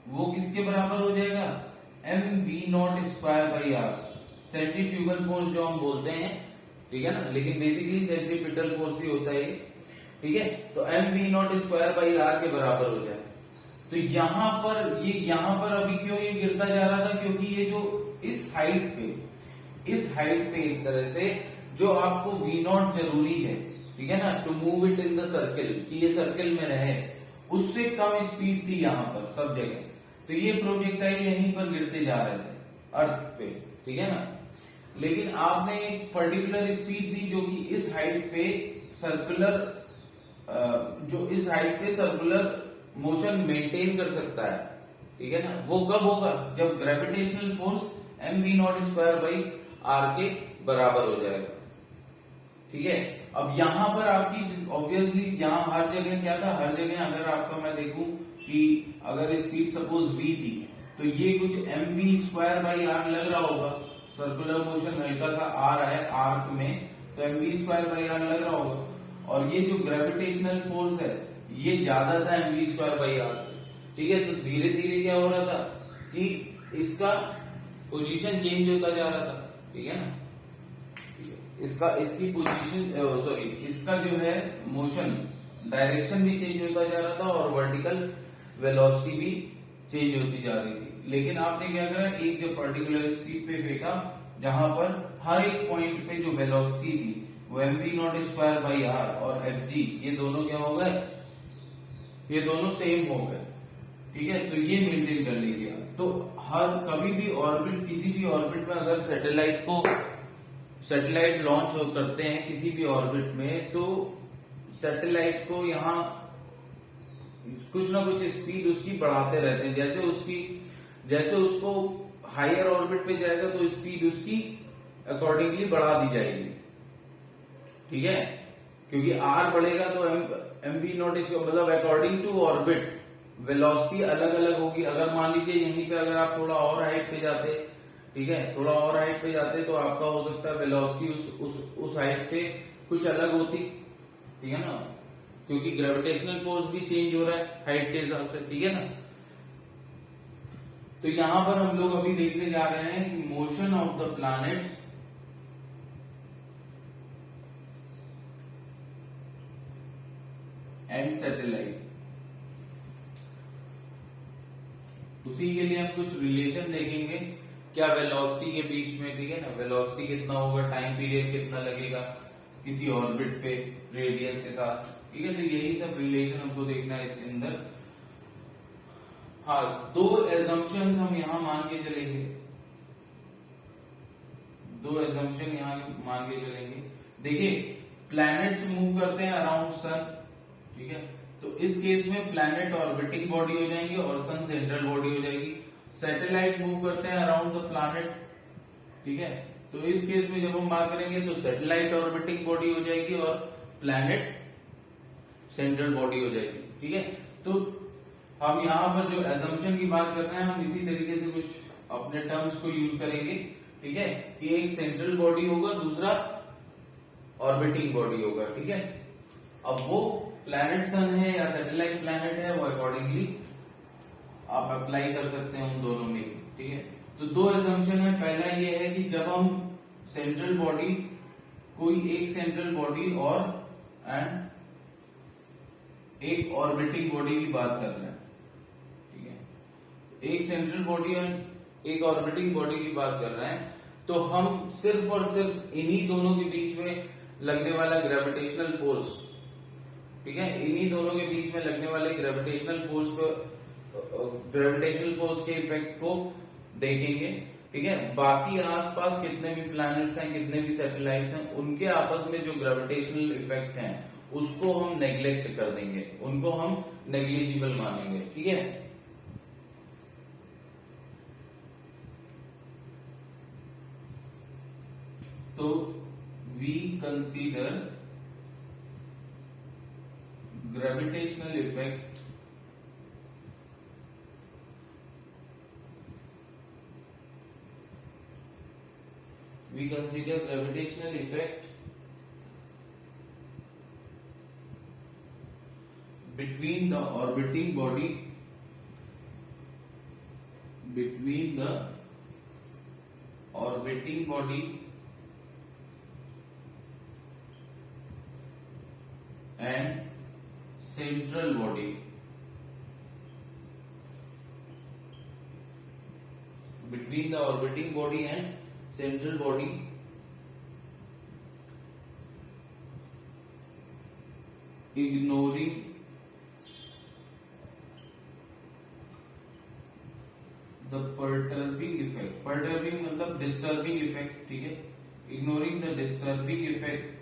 वो किसके बराबर हो जाएगा, mv0² सेंट्रीफ्यूगल फोर्स जो हम बोलते हैं, ठीक है ना, लेकिन बेसिकली सेंट्रीपिटल फोर्स ही होता है, ठीक है। तो mv0² के बराबर हो जाए। तो यहां पर अभी क्यों ये गिरता जा रहा था, क्योंकि ये जो इस हाइट पे एक तरह से जो आपको v0 जरूरी है, ठीक है ना, to move it in the circle, कि ये सर्किल में रहे, उससे कम स्पीड थी यहां पर सब जगह, तो ये प्रोजेक्टाइल यहीं पर गिरते जा रहे थे अर्थ पे, ठीक है ना। लेकिन आपने एक पर्टिकुलर स्पीड दी जो कि इस हाइट पे सर्कुलर जो इस हाइट पे सर्कुलर मोशन मेंटेन कर सकता है, ठीक है ना, वो कब होगा, जब gravitational force mv0 square by R के बराबर हो जाएगा, ठीक है। अब यहाँ पर आपकी ऑब्वियसली यहाँ हर जगह क्या था, हर जगह अगर आपका मैं देखूं कि अगर स्पीड सपोज v थी तो ये कुछ mv² बाई आर लग रहा होगा, सर्कुलर मोशन हल्का सा आ रहा है आर्क में, तो mv² बाई आर लग रहा होगा, और ये जो ग्रेविटेशनल फोर्स है ये ज्यादा था mv² बाई आर से, ठीक है। तो धीरे धीरे क्या हो रहा था कि इसका पोजीशन चेंज होता जा रहा था, ठीक है ना, इसकी पोजीशन सॉरी इसका जो है मोशन डायरेक्शन भी चेंज होता जा रहा था और वर्टिकल वेलोसिटी भी चेंज होती जा रही थी। लेकिन आपने क्या करा, एक जो पर्टिकुलर स्पीड पे फेंका जहां पर हर एक पॉइंट पे जो वेलोसिटी थी वो mv0 स्क्वायर बाई आर और fg ये दोनों क्या हो गए, ये दोनों सेम हो गए, ठीक है। तो ये मेंटेन कर लीजिए। तो हर कभी भी ऑर्बिट, किसी भी ऑर्बिट में अगर सैटेलाइट लॉन्च करते हैं किसी भी ऑर्बिट में, तो सैटेलाइट को यहाँ कुछ ना कुछ स्पीड उसकी बढ़ाते रहते हैं, जैसे उसको हायर ऑर्बिट पे जाएगा तो स्पीड उसकी अकॉर्डिंगली बढ़ा दी जाएगी, ठीक है, क्योंकि आर बढ़ेगा तो mv0 मतलब अकॉर्डिंग टू ऑर्बिट वेलोसिटी अलग अलग होगी। अगर मान लीजिए यहीं पे अगर आप थोड़ा और हाइट पे जाते, ठीक है, थोड़ा और हाइट पे जाते तो आपका हो सकता है वेलोसिटी उस हाइट पे कुछ अलग होती, ठीक है ना, क्योंकि ग्रेविटेशनल फोर्स भी चेंज हो रहा है हाइट के हिसाब से, ठीक है ना। तो यहां पर हम लोग अभी देखने जा रहे हैं कि motion of the planets and satellite. उसी के लिए हम कुछ रिलेशन देखेंगे, क्या वेलोसिटी के बीच में, ठीक है ना, वेलोसिटी कितना होगा, टाइम पीरियड कितना लगेगा किसी ऑर्बिट पे रेडियस के साथ, ठीक है। तो यही सब रिलेशन हमको देखना है इसके अंदर। हाँ, दो एजम्पशंस हम यहां मान के चलेंगे, दो एजम्पशन यहां मान के चलेंगे। देखिए, प्लैनेट्स मूव करते हैं अराउंड सन, ठीक है, तो इस केस में प्लैनेट ऑर्बिटिंग बॉडी हो जाएंगे और सन सेंट्रल बॉडी हो जाएगी। सैटेलाइट मूव करते हैं अराउंड द प्लैनेट, ठीक है, तो इस केस में जब हम बात करेंगे तो सैटेलाइट ऑर्बिटिंग बॉडी हो जाएगी और प्लैनेट सेंट्रल बॉडी हो जाएगी, ठीक है। तो हम यहाँ पर जो एजम्पशन की बात कर रहे हैं हम इसी तरीके से कुछ अपने टर्म्स को यूज करेंगे, ठीक है, कि एक सेंट्रल बॉडी होगा, दूसरा ऑर्बिटिंग बॉडी होगा, ठीक है। अब वो प्लैनेट सन है या सैटेलाइट प्लैनेट है वो अकॉर्डिंगली आप अप्लाई कर सकते हैं उन दोनों में, ठीक है। तो दो एजम्पशन है, पहला ये है कि जब हम सेंट्रल बॉडी, कोई एक सेंट्रल बॉडी और एंड एक ऑर्बिटिंग बॉडी की बात कर रहे हैं, ठीक है, एक सेंट्रल बॉडी और एक ऑर्बिटिंग बॉडी की बात कर रहे हैं, तो हम सिर्फ और सिर्फ इन्हीं दोनों के बीच में लगने वाला ग्रेविटेशनल फोर्स, ठीक है, इन्हीं दोनों के बीच में लगने वाले ग्रेविटेशनल फोर्स को, ग्रेविटेशनल फोर्स के इफेक्ट को देखेंगे, ठीक है। बाकी आसपास कितने भी प्लैनेट्स हैं, कितने भी सैटेलाइट्स हैं, उनके आपस में जो ग्रेविटेशनल इफेक्ट हैं उसको हम नेग्लेक्ट कर देंगे, उनको हम नेग्लिजिबल मानेंगे, ठीक है। तो we consider gravitational effect between the orbiting body and central body, between the orbiting body and central body, ignoring the perturbing effect, perturbing मतलब disturbing effect, ठीक है, ignoring the disturbing effect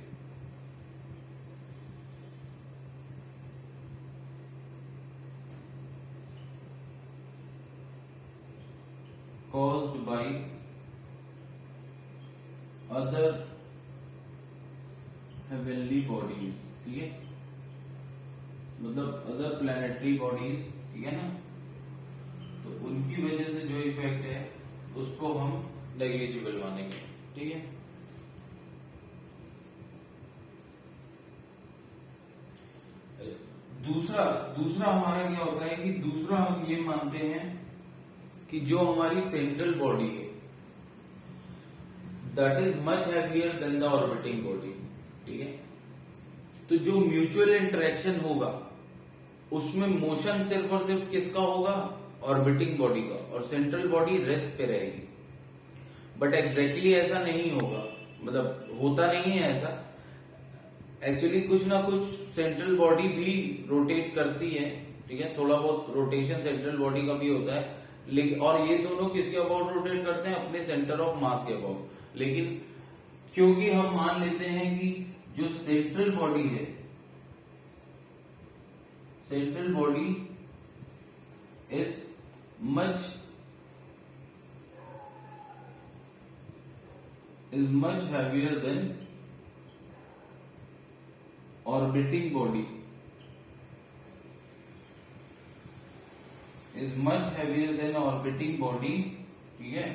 caused by other heavenly bodies, ठीक है, मतलब अदर प्लैनेटरी बॉडीज, ठीक है ना, तो उनकी वजह से जो इफेक्ट है उसको हम नेग्लिजिबल मानेंगे, ठीक है। दूसरा हमारा क्या होता है कि दूसरा हम ये मानते हैं कि जो हमारी सेंट्रल बॉडी है that is much heavier than the orbiting body, ठीक है। तो जो म्यूचुअल इंटरेक्शन होगा उसमें मोशन सिर्फ और सिर्फ किसका होगा, ऑर्बिटिंग बॉडी का, और सेंट्रल बॉडी रेस्ट पे रहेगी। बट एग्जैक्टली ऐसा नहीं होगा, मतलब होता नहीं है ऐसा। एक्चुअली कुछ ना कुछ सेंट्रल बॉडी भी रोटेट करती है, ठीक है, थोड़ा बहुत रोटेशन सेंट्रल बॉडी का भी होता है, लेकिन और ये दोनों किसके अबाउट रोटेट करते हैं, अपने सेंटर ऑफ मास के अबाउट। लेकिन क्योंकि हम मान लेते हैं कि जो सेंट्रल बॉडी है, central body is much heavier than orbiting body, is much heavier than orbiting body, ठीक है।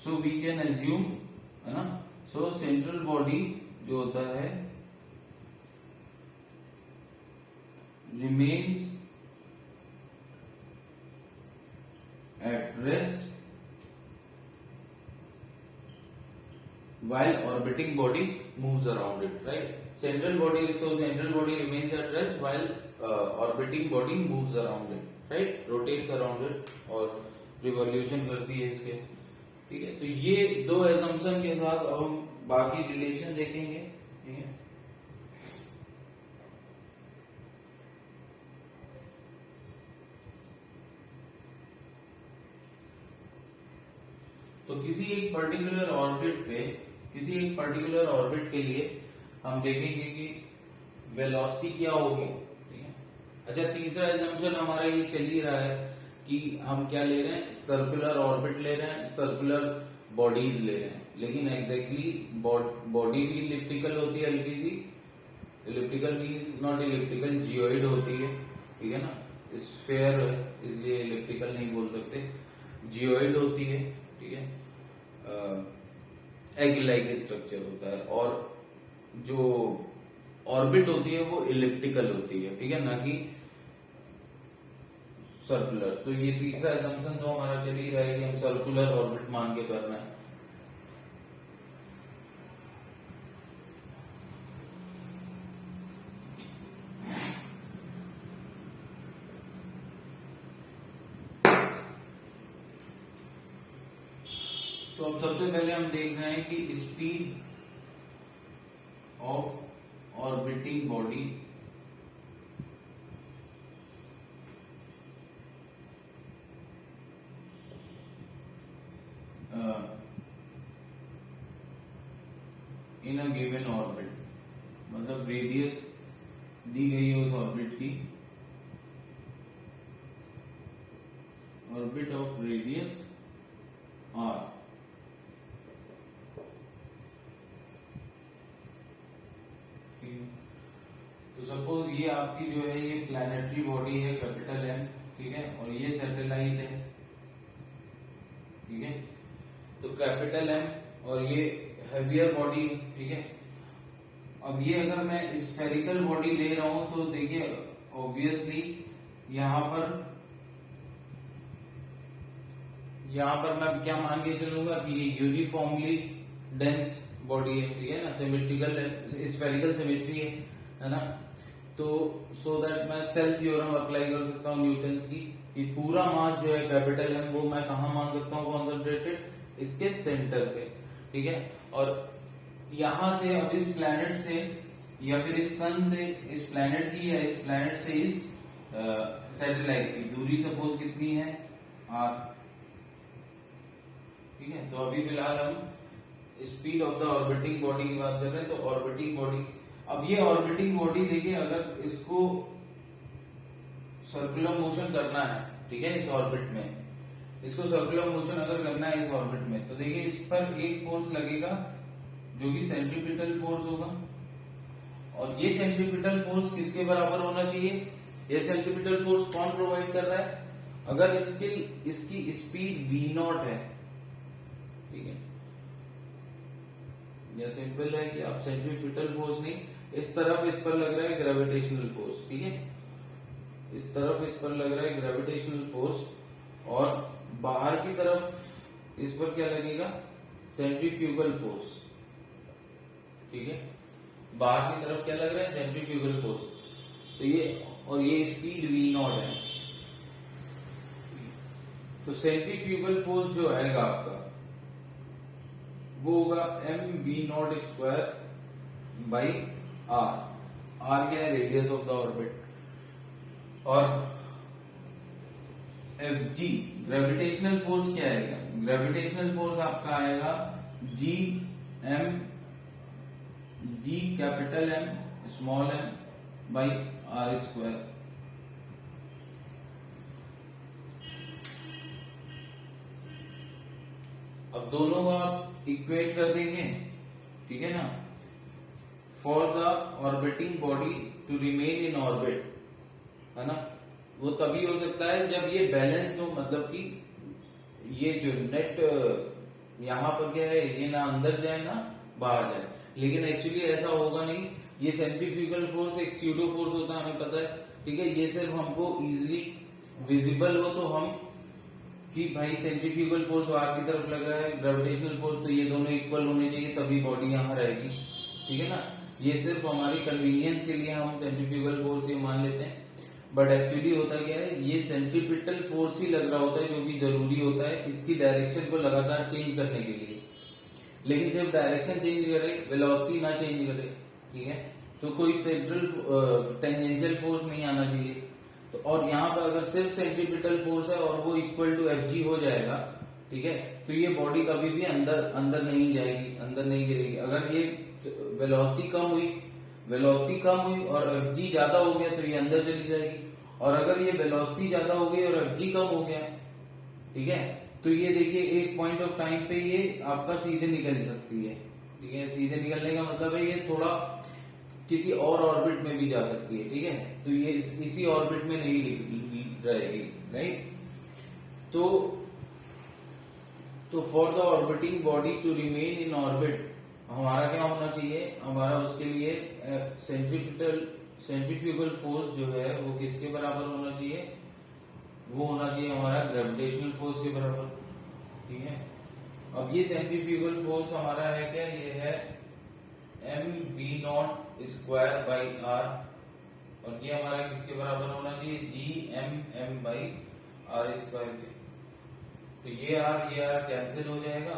So we can assume, है ना, so central body जो होता है remains at rest while orbiting body moves around it, right? Central body remains at rest while orbiting body moves around it, right? Rotates around it और रिवॉल्यूशन करती है इसके, ठीक है। तो ये दो एजम्पशन के साथ अब हम बाकी रिलेशन देखेंगे, ठीक है। तो किसी एक पर्टिकुलर ऑर्बिट के लिए हम देखेंगे कि वेलोसिटी क्या होगी, ठीक है। अच्छा, तीसरा एजम्पशन हमारा ये चल ही रहा है कि हम क्या ले रहे हैं, सर्कुलर ऑर्बिट ले रहे हैं, सर्कुलर बॉडीज ले रहे हैं, लेकिन एग्जैक्टली बॉडी भी इलिप्टिकल होती है, हल्की सी elliptical means not elliptical, geoid होती है, ठीक है ना, स्फेयर है इसलिए इलिप्टिकल नहीं बोल सकते, जियोइड होती है, ठीक है, एग लाइक स्ट्रक्चर होता है, और जो ऑर्बिट होती है वो इलिप्टिकल होती है, ठीक है, ना कि सर्कुलर। तो ये तीसरा एजम्पशन तो हमारा चल ही रहा है कि हम सर्कुलर ऑर्बिट मान के कर रहे हैं। तो अब सबसे पहले हम देख रहे हैं कि speed of orbiting body in a given orbit, मतलब रेडियस दी गई है उस ऑर्बिट की, ऑर्बिट ऑफ रेडियस आर, तो सपोज ये आपकी जो है ये प्लैनेटरी बॉडी है कैपिटल एम, ठीक है, और ये सैटेलाइट है, ठीक है। तो कैपिटल एम और ये हैवियर बॉडी, ठीक है। अब ये अगर मैं स्फेरिकल बॉडी ले रहा हूं तो देखिए ऑब्वियसली यहां पर मैं क्या मान के चलूंगा कि ये यूनिफॉर्मली डेंस बॉडी है, ठीक है ना, सिमेट्रिकल है, स्फेरिकल सिमेट्री है ना। तो सो दैट मैं सेल थ्योरम अप्लाई कर सकता हूँ न्यूटन्स की, कि पूरा मास जो है कैपिटल एम वो मैं कहा मान सकता हूँ कॉन्सेंट्रेटेड, इसके सेंटर पे, ठीक है। और यहां से अब इस प्लैनेट से या फिर इस सन से इस प्लैनेट की या इस प्लैनेट से इस सैटेलाइट की दूरी सपोज कितनी है, आर, ठीक है। तो अभी फिलहाल हम speed of the orbiting body की बात कर रहे हैं, तो ऑर्बिटिंग बॉडी, अब ये ऑर्बिटिंग बॉडी देखिए, अगर इसको सर्कुलर मोशन करना है, ठीक है, इस ऑर्बिट में इसको सर्कुलर मोशन अगर करना है इस ऑर्बिट में, तो देखिए इस पर एक फोर्स लगेगा जो कि सेंट्रीपिटल फोर्स होगा। और ये सेंट्रीपिटल फोर्स किसके बराबर होना चाहिए? ये सेंट्रीपिटल फोर्स कौन प्रोवाइड कर रहा है? अगर इसकी स्पीड v0 है, ठीक है, यह सिंपल है कि आप सेंट्रीपिटल फोर्स नहीं, इस तरफ इस पर लग रहा है ग्रेविटेशनल फोर्स, ठीक है, इस तरफ इस पर लग रहा है ग्रेविटेशनल फोर्स, और बाहर की तरफ इस पर क्या लगेगा? सेंट्रीफ्यूगल फोर्स, ठीक है, बाहर की तरफ क्या लग रहा है? Centrifugal force. तो ये और ये स्पीड v0 है, तो सेंट्रीफ्यूगल फोर्स जो आएगा आपका वो होगा mv0 स्क्वायर बाई r क्या है? Radius of the orbit. और fg ग्रेविटेशनल फोर्स क्या आएगा? ग्रेविटेशनल फोर्स आपका आएगा g capital M small m by r square. अब दोनों को आप इक्वेट कर देंगे, ठीक है ना। For the orbiting body to remain in orbit, है ना, वो तभी हो सकता है जब ये बैलेंस हो, मतलब कि ये जो नेट यहाँ पर क्या है, ये ना अंदर जाए ना बाहर जाए। लेकिन एक्चुअली ऐसा होगा नहीं, ये सेंट्रीफ्यूगल फोर्स एक स्यूडो फोर्स होता है, हमें पता है, ठीक है। ये सिर्फ हमको इजिली विजिबल हो तो हम कि भाई सेंट्रीफ्यूगल फोर्स बाहर की तरफ लग रहा है, ग्रेविटेशनल फोर्स, तो ये दोनों इक्वल होने चाहिए तभी बॉडी यहाँ रहेगी, ठीक है ना। ये सिर्फ हमारी कन्वीनियंस के लिए हम सेंट्रीफ्यूगल फोर्स ये मान लेते हैं, बट एक्चुअली होता क्या है, ये सेंट्रीपिटल फोर्स ही लग रहा होता है जो कि जरूरी होता है इसकी डायरेक्शन को लगातार चेंज करने के लिए। लेकिन सिर्फ डायरेक्शन चेंज करे, वेलोसिटी ना चेंज करे, ठीक है, तो कोई सेंट्रल टेंजेंशियल फोर्स नहीं आना चाहिए। तो और यहाँ पर अगर सिर्फ सेंट्रीपिटल फोर्स है और वो इक्वल टू Fg हो जाएगा, ठीक है, तो ये बॉडी कभी भी अंदर नहीं जाएगी, अंदर नहीं गिरेगी। अगर ये वेलोसिटी कम हुई और Fg ज्यादा हो गया तो ये अंदर चली जाएगी। और अगर ये वेलोसिटी ज्यादा हो गई और Fg कम हो गया, ठीक है, तो ये देखिए एक पॉइंट ऑफ टाइम पे ये आपका सीधे निकल सकती है, ठीक है। सीधे निकलने का मतलब है ये थोड़ा किसी और ऑर्बिट में भी जा सकती है, ठीक है, तो ये इसी ऑर्बिट में नहीं रहेगी, राइट। तो for the orbiting body to remain in orbit हमारा क्या होना चाहिए? हमारा उसके लिए सेंट्रीफ्यूगल फोर्स जो है वो किसके बराबर होना चाहिए? वो होना चाहिए हमारा ग्रेविटेशनल फोर्स के बराबर, ठीक है। अब ये सेंट्रीफ्यूगल फोर्स हमारा है क्या? ये है mv0 स्क्वायर बाई r, और ये हमारा किसके बराबर होना चाहिए? gmm बाई r स्क्वायर के। तो ये r कैंसिल हो जाएगा,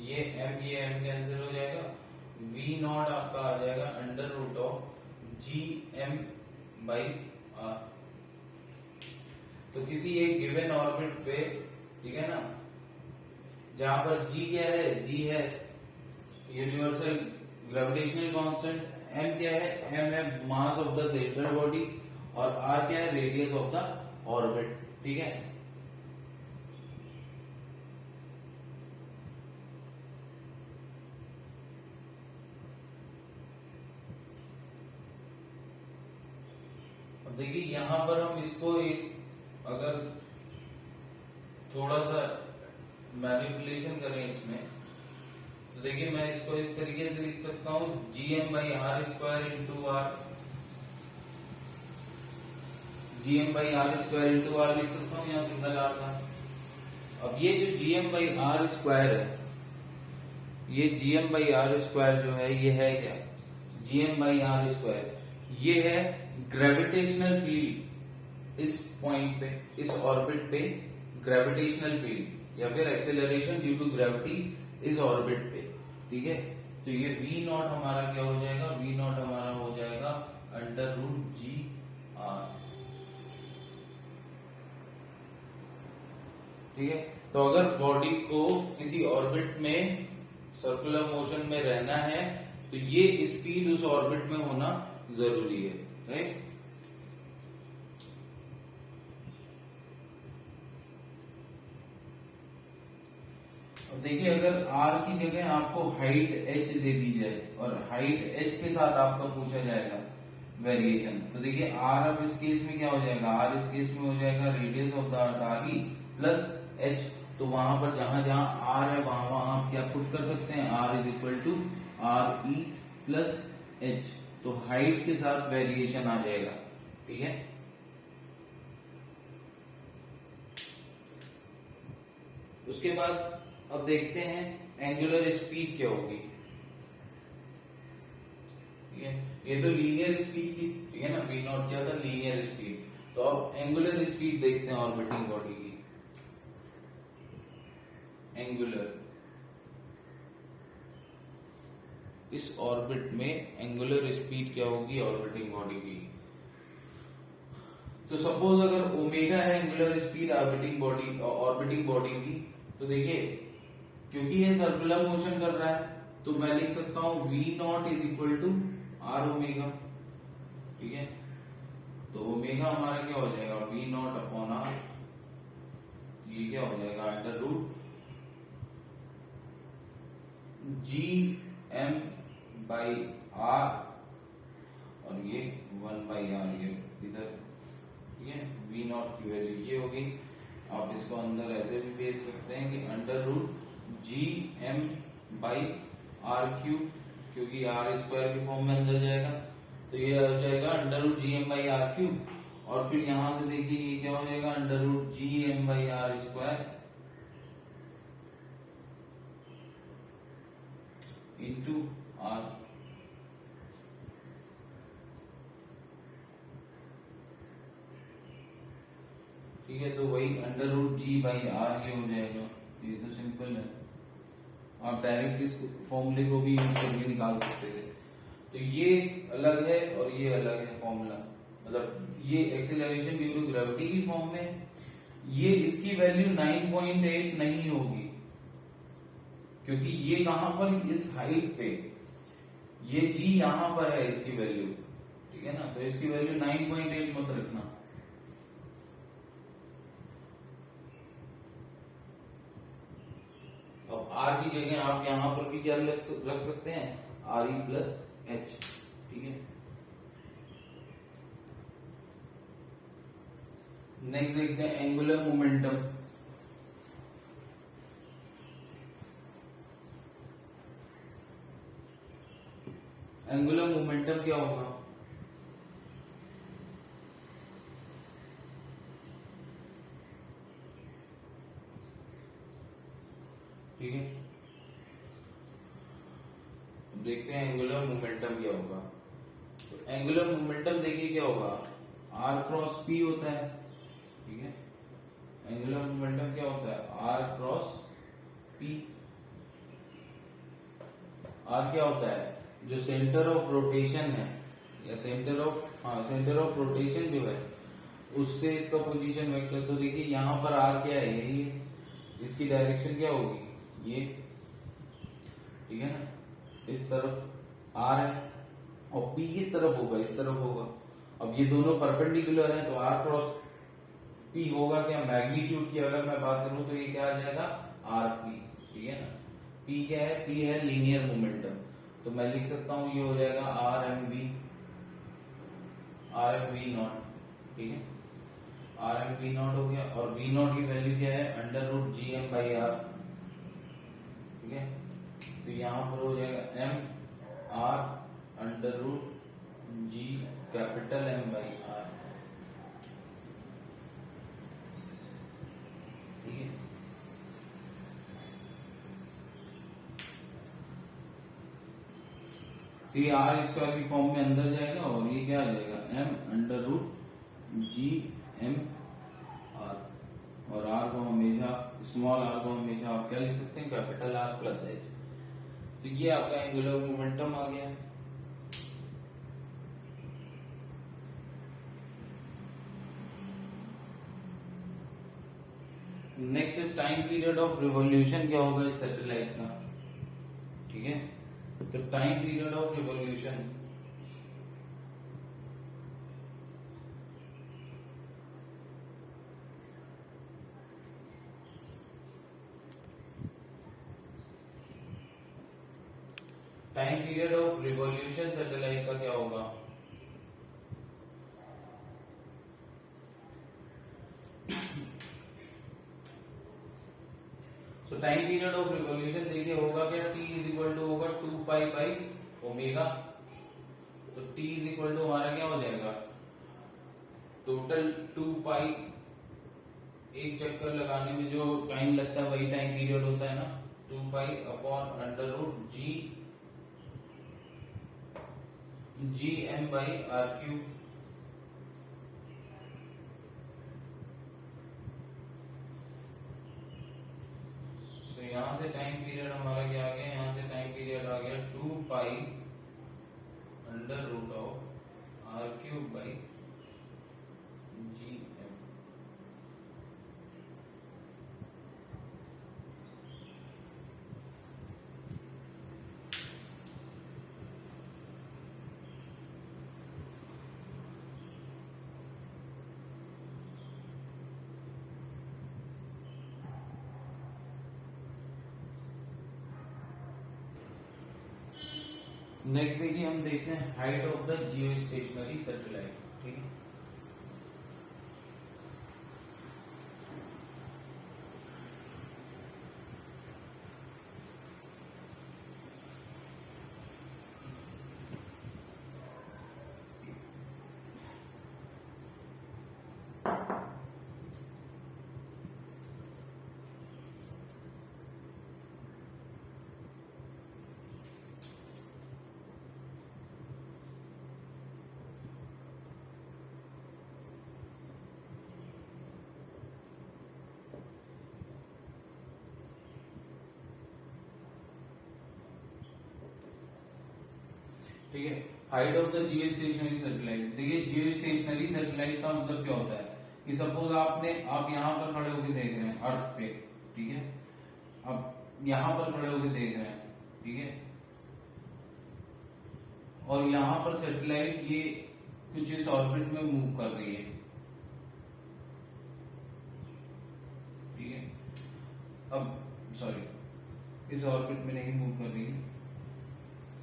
ये m कैंसिल हो जाएगा, v0 आपका आ जाएगा under root of gm by r। तो किसी एक गिवन ऑर्बिट पे, ठीक है ना, जहां पर g क्या है? g है यूनिवर्सल ग्रेविटेशनल कांस्टेंट, m क्या है? m है mass of the central body, और r क्या है? रेडियस ऑफ द ऑर्बिट, ठीक है। अब देखिए यहां पर हम इसको एक अगर थोड़ा सा मैनिपुलेशन करें इसमें, तो देखिए मैं इसको इस तरीके से लिख सकता हूं gm by R square into R, gm by R square into R लिख सकता हूं, यहाँ सिंगल आर था। अब ये जो gm बाई आर स्क्वायर है, ये gm बाई आर स्क्वायर जो है ये है क्या? gm बाई आर स्क्वायर ये है ग्रेविटेशनल फील्ड इस पॉइंट पे, इस ऑर्बिट पे ग्रेविटेशनल फील्ड या फिर एक्सेलरेशन ड्यू टू ग्रेविटी इस ऑर्बिट पे, ठीक है। तो ये v0 हमारा क्या हो जाएगा? v0 हमारा हो जाएगा अंडर रूट जी आर, ठीक है। तो अगर बॉडी को किसी ऑर्बिट में सर्कुलर मोशन में रहना है तो ये स्पीड उस ऑर्बिट में होना जरूरी है, राइट। अब देखिए अगर r की जगह आपको हाइट h दे दी जाए और हाइट h के साथ आपका पूछा जाएगा वेरिएशन, तो देखिए r अब इस केस में क्या हो जाएगा, r इस केस में हो जाएगा radius of the artery plus h। तो वहां पर जहां जहां r है वहां वहां आप क्या पुट कर सकते हैं, r is equal to R E plus H. तो हाइट के साथ वेरिएशन आ जाएगा, ठीक है। उसके बाद अब देखते हैं एंगुलर स्पीड क्या होगी, ठीक है। ये तो लीनियर स्पीड थी, ठीक है ना, वी नॉट क्या था, लीनियर स्पीड। तो अब एंगुलर स्पीड देखते हैं ऑर्बिटिंग बॉडी की। एंगुलर, इस ऑर्बिट में एंगुलर स्पीड क्या होगी ऑर्बिटिंग बॉडी की। तो सपोज अगर ओमेगा है एंगुलर स्पीड ऑर्बिटिंग बॉडी की, तो देखिए क्योंकि ये सर्कुलर मोशन कर रहा है तो मैं लिख सकता हूं v not is equal to R omega, ठीक है। तो ओमेगा हमारा क्या हो जाएगा, v नॉट अपॉन आर, ये क्या हो जाएगा under root G M by R, और ये 1 बाई आर ये इधर, ठीक है। v नॉट की वैल्यू ये हो गई। आप इसको अंदर ऐसे भी भेज सकते हैं कि under root G M by R cube, क्योंकि आर स्क्वायर के फॉर्म में अंदर जाएगा, तो ये हो जाएगा under root G M by R cube. और फिर यहां से देखिए ये क्या हो जाएगा under root G M by R square into R, ठीक है। तो वही under root G by R ये हो जाएगा। ये तो सिंपल है, आप डायरेक्ट इस फॉर्मूले को भी यूज करके निकाल सकते थे। तो ये अलग है और ये अलग है फॉर्मूला, मतलब ये एक्सेलरेशन ड्यू टू ग्रेविटी की फॉर्म में, ये इसकी वैल्यू 9.8 नहीं होगी, क्योंकि ये कहां पर, इस हाइट पे, ये जी यहां पर है इसकी वैल्यू, ठीक है ना। तो इसकी वैल्यू 9.8 मत रखना। अब आर की जगह आप यहां पर भी क्या रख सकते हैं, आर ई प्लस एच, ठीक है। नेक्स्ट देखते हैं एंगुलर मोमेंटम। एंगुलर मोमेंटम क्या होगा, ठीक है। अब देखते हैं एंगुलर मोमेंटम क्या होगा। तो एंगुलर मोमेंटम देखिए क्या होगा, आर क्रॉस पी होता है, ठीक है। एंगुलर मोमेंटम क्या होता है, आर क्रॉस पी। आर क्या होता है, जो सेंटर ऑफ रोटेशन है, या सेंटर ऑफ रोटेशन जो है उससे इसका पोजीशन वेक्टर। तो देखिए यहां पर आर क्या है, यही है, इसकी डायरेक्शन क्या होगी ये, ठीक है ना। इस तरफ आर है और पी किस तरफ होगा, इस तरफ होगा। अब ये दोनों परपेंडिकुलर हैं तो आर क्रॉस पी होगा क्या, मैग्नीट्यूड की अगर मैं बात करूं तो ये क्या आ जाएगा आर पी, ठीक है ना। पी क्या है, पी है लीनियर मोमेंटम, तो मैं लिख सकता हूं ये हो जाएगा आर एम वी नॉट, ठीक है। आर एम वी नॉट हो गया, और वी नॉट की वैल्यू क्या है under root G M by R, ठीक है। तो यहां पर हो जाएगा M R under root G capital M by R, ठीक है। तो ये आर स्क्वायर की फॉर्म में अंदर जाएगा और ये क्या आ जाएगा M under root G M R, और आर को हमेशा, स्मॉल आर को हमेशा आप क्या लिख सकते हैं कैपिटल आर प्लस एच। तो ये आपका एंगुलर मोमेंटम आ गया। Next time period of revolution क्या होगा इस सैटेलाइट का, ठीक है। तो time period of revolution satellite का क्या होगा? तो टाइम पीरियड ऑफ रिवॉल्यूशन देखिए होगा क्या, t इज इक्वल टू होगा 2 पाई बाई ओमेगा। तो t इज इक्वल टू हमारा क्या हो जाएगा, टोटल 2 पाई, एक चक्कर लगाने में जो टाइम लगता है वही टाइम पीरियड होता है ना, 2 pi upon under root G M by R cube. तो यहां से टाइम पीरियड हमारा क्या आ गया, यहां से टाइम पीरियड आ गया 2 pi under root of R cube by G M. Next देखिए हम देखते हैं height of the geostationary satellite. ठीक है, ठीक है, height of the geostationary satellite. देखिए जियो स्टेशनरी सैटेलाइट का मतलब क्या होता है कि सपोज आप यहाँ पर खड़े होकर देख रहे हैं अर्थ पे, ठीक है, अब यहाँ पर खड़े होकर देख रहे हैं, ठीक है, और यहाँ पर सैटेलाइट ये कुछ इस ऑर्बिट में मूव कर रही है, ठीक है, अब सॉरी इस ऑर्बिट में नहीं मूव कर रही है।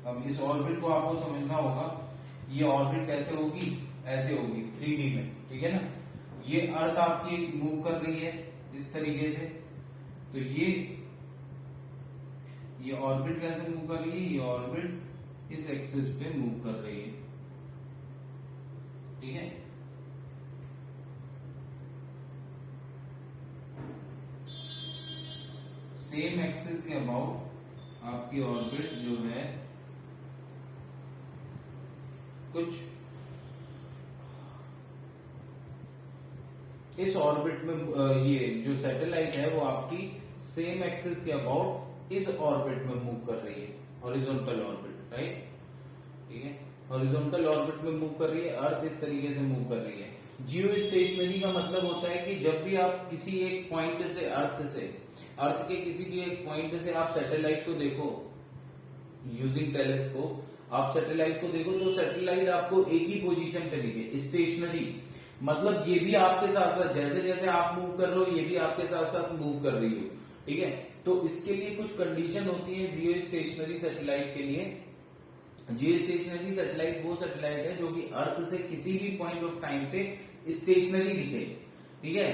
अब इस ऑर्बिट को आपको समझना होगा, ये ऑर्बिट कैसे होगी, ऐसे होगी 3D में, ठीक है ना। ये अर्थ आपकी मूव कर रही है इस तरीके से, तो ये ऑर्बिट कैसे मूव कर रही है, ये ऑर्बिट इस एक्सिस पे मूव कर रही है, ठीक है। सेम एक्सिस के अबाउट आपकी ऑर्बिट जो है कुछ इस ऑर्बिट में, ये जो सैटेलाइट है वो आपकी सेम एक्सिस के अबाउट इस ऑर्बिट में मूव कर रही है, हॉरिजॉन्टल ऑर्बिट, राइट, ठीक है, हॉरिजॉन्टल ऑर्बिट में मूव कर रही है, अर्थ इस तरीके से मूव कर रही है। जियो स्टेशनरी का मतलब होता है कि जब भी आप किसी एक पॉइंट से अर्थ के किसी भी एक पॉइंट से आप सैटेलाइट को देखो यूजिंग टेलीस्कोप, आप सैटेलाइट को देखो तो सैटेलाइट आपको एक ही पोजीशन पे दिखे, स्टेशनरी, मतलब ये भी आपके साथ साथ जैसे जैसे आप मूव कर रहे हो ये भी आपके साथ साथ मूव कर रही हो, ठीक है। तो इसके लिए कुछ कंडीशन होती है जियो स्टेशनरी सैटेलाइट के लिए। जियो स्टेशनरी सैटेलाइट वो सैटेलाइट है जो कि अर्थ से किसी भी पॉइंट ऑफ टाइम पे स्टेशनरी दिखे, ठीक है।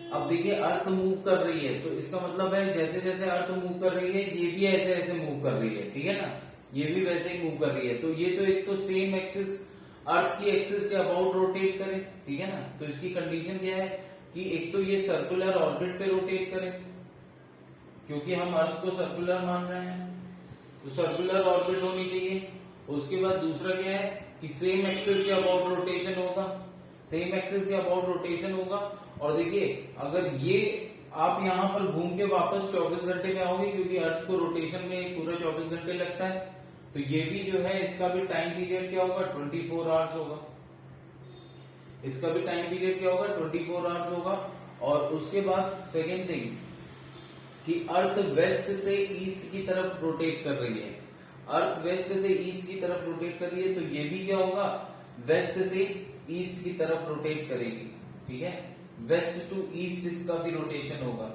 अब देखिए अर्थ मूव कर रही है तो इसका मतलब है जैसे जैसे अर्थ मूव कर रही है ये भी ऐसे ऐसे मूव कर रही है, ठीक है ना, ये भी वैसे ही मूव कर रही है। तो ये तो एक तो सेम एक्सिस, अर्थ की एक्सिस के अबाउट रोटेट करे, ठीक है ना। तो इसकी कंडीशन क्या है कि एक तो ये सर्कुलर ऑर्बिट पे रोटेट करे, क्योंकि हम अर्थ को सर्कुलर मान रहे हैं तो सर्कुलर ऑर्बिट होनी चाहिए। उसके बाद दूसरा क्या है कि सेम एक्सिस के अबाउट रोटेशन होगा, सेम एक्सिस के अबाउट रोटेशन होगा। और देखिए अगर ये आप यहाँ पर घूम के वापस 24 घंटे में आओगे, क्योंकि अर्थ को रोटेशन में पूरा 24 घंटे लगता है, तो ये भी जो है इसका भी टाइम पीरियड क्या होगा, 24 आवर्स होगा। इसका भी टाइम पीरियड क्या होगा, 24 आवर्स होगा। और उसके बाद सेकेंड थिंग कि अर्थ वेस्ट से ईस्ट की तरफ रोटेट कर रही है, अर्थ वेस्ट से ईस्ट की तरफ रोटेट कर रही है, तो ये भी क्या होगा, वेस्ट से ईस्ट की तरफ रोटेट करेगी, ठीक है, वेस्ट टू ईस्ट इसका भी रोटेशन होगा।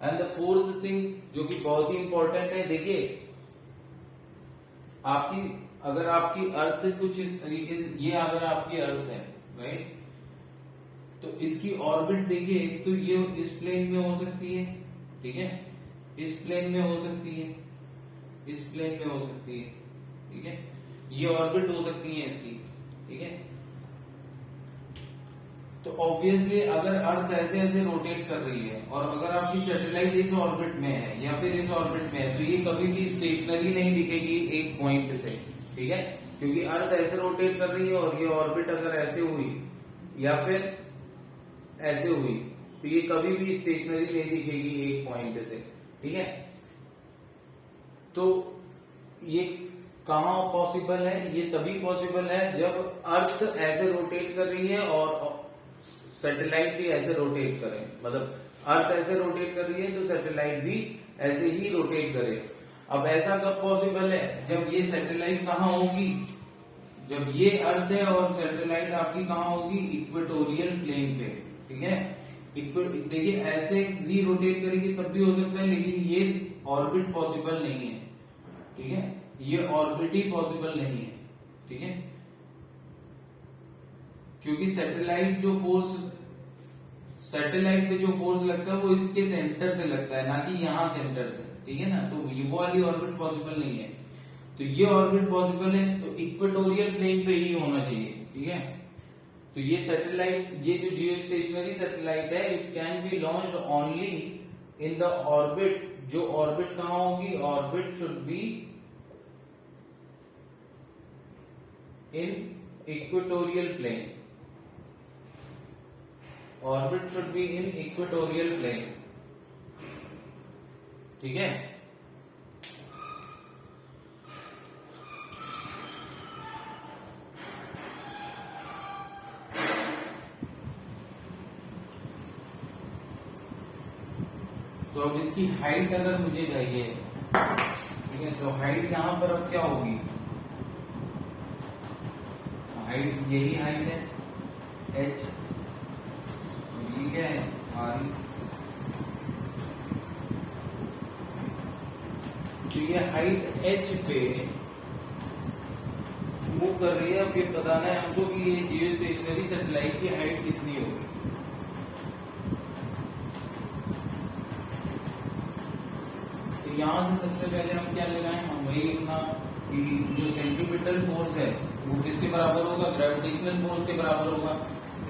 एंड द फोर्थ थिंग जो कि बहुत ही इंपॉर्टेंट है, देखिए आपकी अगर आपकी अर्थ कुछ इस तरीके से, ये अगर आपकी अर्थ है राइट, तो इसकी ऑर्बिट देखिए, एक तो ये इस प्लेन में हो सकती है, ठीक है, इस प्लेन में हो सकती है, इस प्लेन में हो सकती है, ठीक है, ये ऑर्बिट हो सकती है इसकी, ठीक है। तो ऑब्वियसली अगर अर्थ ऐसे ऐसे रोटेट कर रही है और अगर आपकी सैटेलाइट इस ऑर्बिट में है या फिर इस ऑर्बिट में है, तो ये कभी भी स्टेशनरी नहीं दिखेगी एक पॉइंट से, ठीक है, क्योंकि अर्थ ऐसे रोटेट कर रही है और ये ऑर्बिट अगर ऐसे हुई या फिर ऐसे हुई, तो ये कभी भी स्टेशनरी नहीं दिखेगी एक पॉइंट से, ठीक है। तो ये कहां पॉसिबल है, ये तभी पॉसिबल है जब अर्थ ऐसे रोटेट कर रही है और सैटेलाइट भी ऐसे रोटेट करे, मतलब अर्थ ऐसे रोटेट कर रही है तो सैटेलाइट भी ऐसे ही रोटेट करे। अब ऐसा कब पॉसिबल है, जब ये सैटेलाइट कहाँ होगी, जब ये अर्थ है और सैटेलाइट आपकी कहाँ होगी, इक्वेटोरियल प्लेन पे, ठीक है। देखिए ऐसे भी रोटेट करेगी तब भी हो सकता है, लेकिन ये ऑर्बिट पॉसिबल नहीं है, ठीक है, ये ऑर्बिट ही पॉसिबल नहीं है, ठीक है, क्योंकि सैटेलाइट पे जो फोर्स लगता है वो इसके सेंटर से लगता है, ना कि यहां सेंटर से, ठीक है ना, तो ये वो वाली ऑर्बिट पॉसिबल नहीं है। तो ये ऑर्बिट पॉसिबल है तो इक्वेटोरियल प्लेन पे ही होना चाहिए, ठीक है। तो ये सैटेलाइट, ये जो जियोस्टेशनरी सैटेलाइट है, it can be launched only in the orbit, जो ऑर्बिट कहां होगी, orbit should be in equatorial plane, orbit should be in equatorial plane, ठीक है। तो अब इसकी हाइट अगर मुझे चाहिए, ठीक है, तो हाइट यहां पर अब क्या होगी, हाइट यही हाइट है h, ये क्या है r, तो ये हाइट h पे मूव कर रही है। अब ये बताना है हमको कि ये जियोस्टेशनरी सैटेलाइट की हाइट कितनी होगी। तो यहां से सबसे पहले हम क्या लगाएं, हम वही अपना कि जो सेंट्रीपिटल फोर्स है वो किसके बराबर होगा, ग्रेविटेशनल फोर्स के बराबर होगा।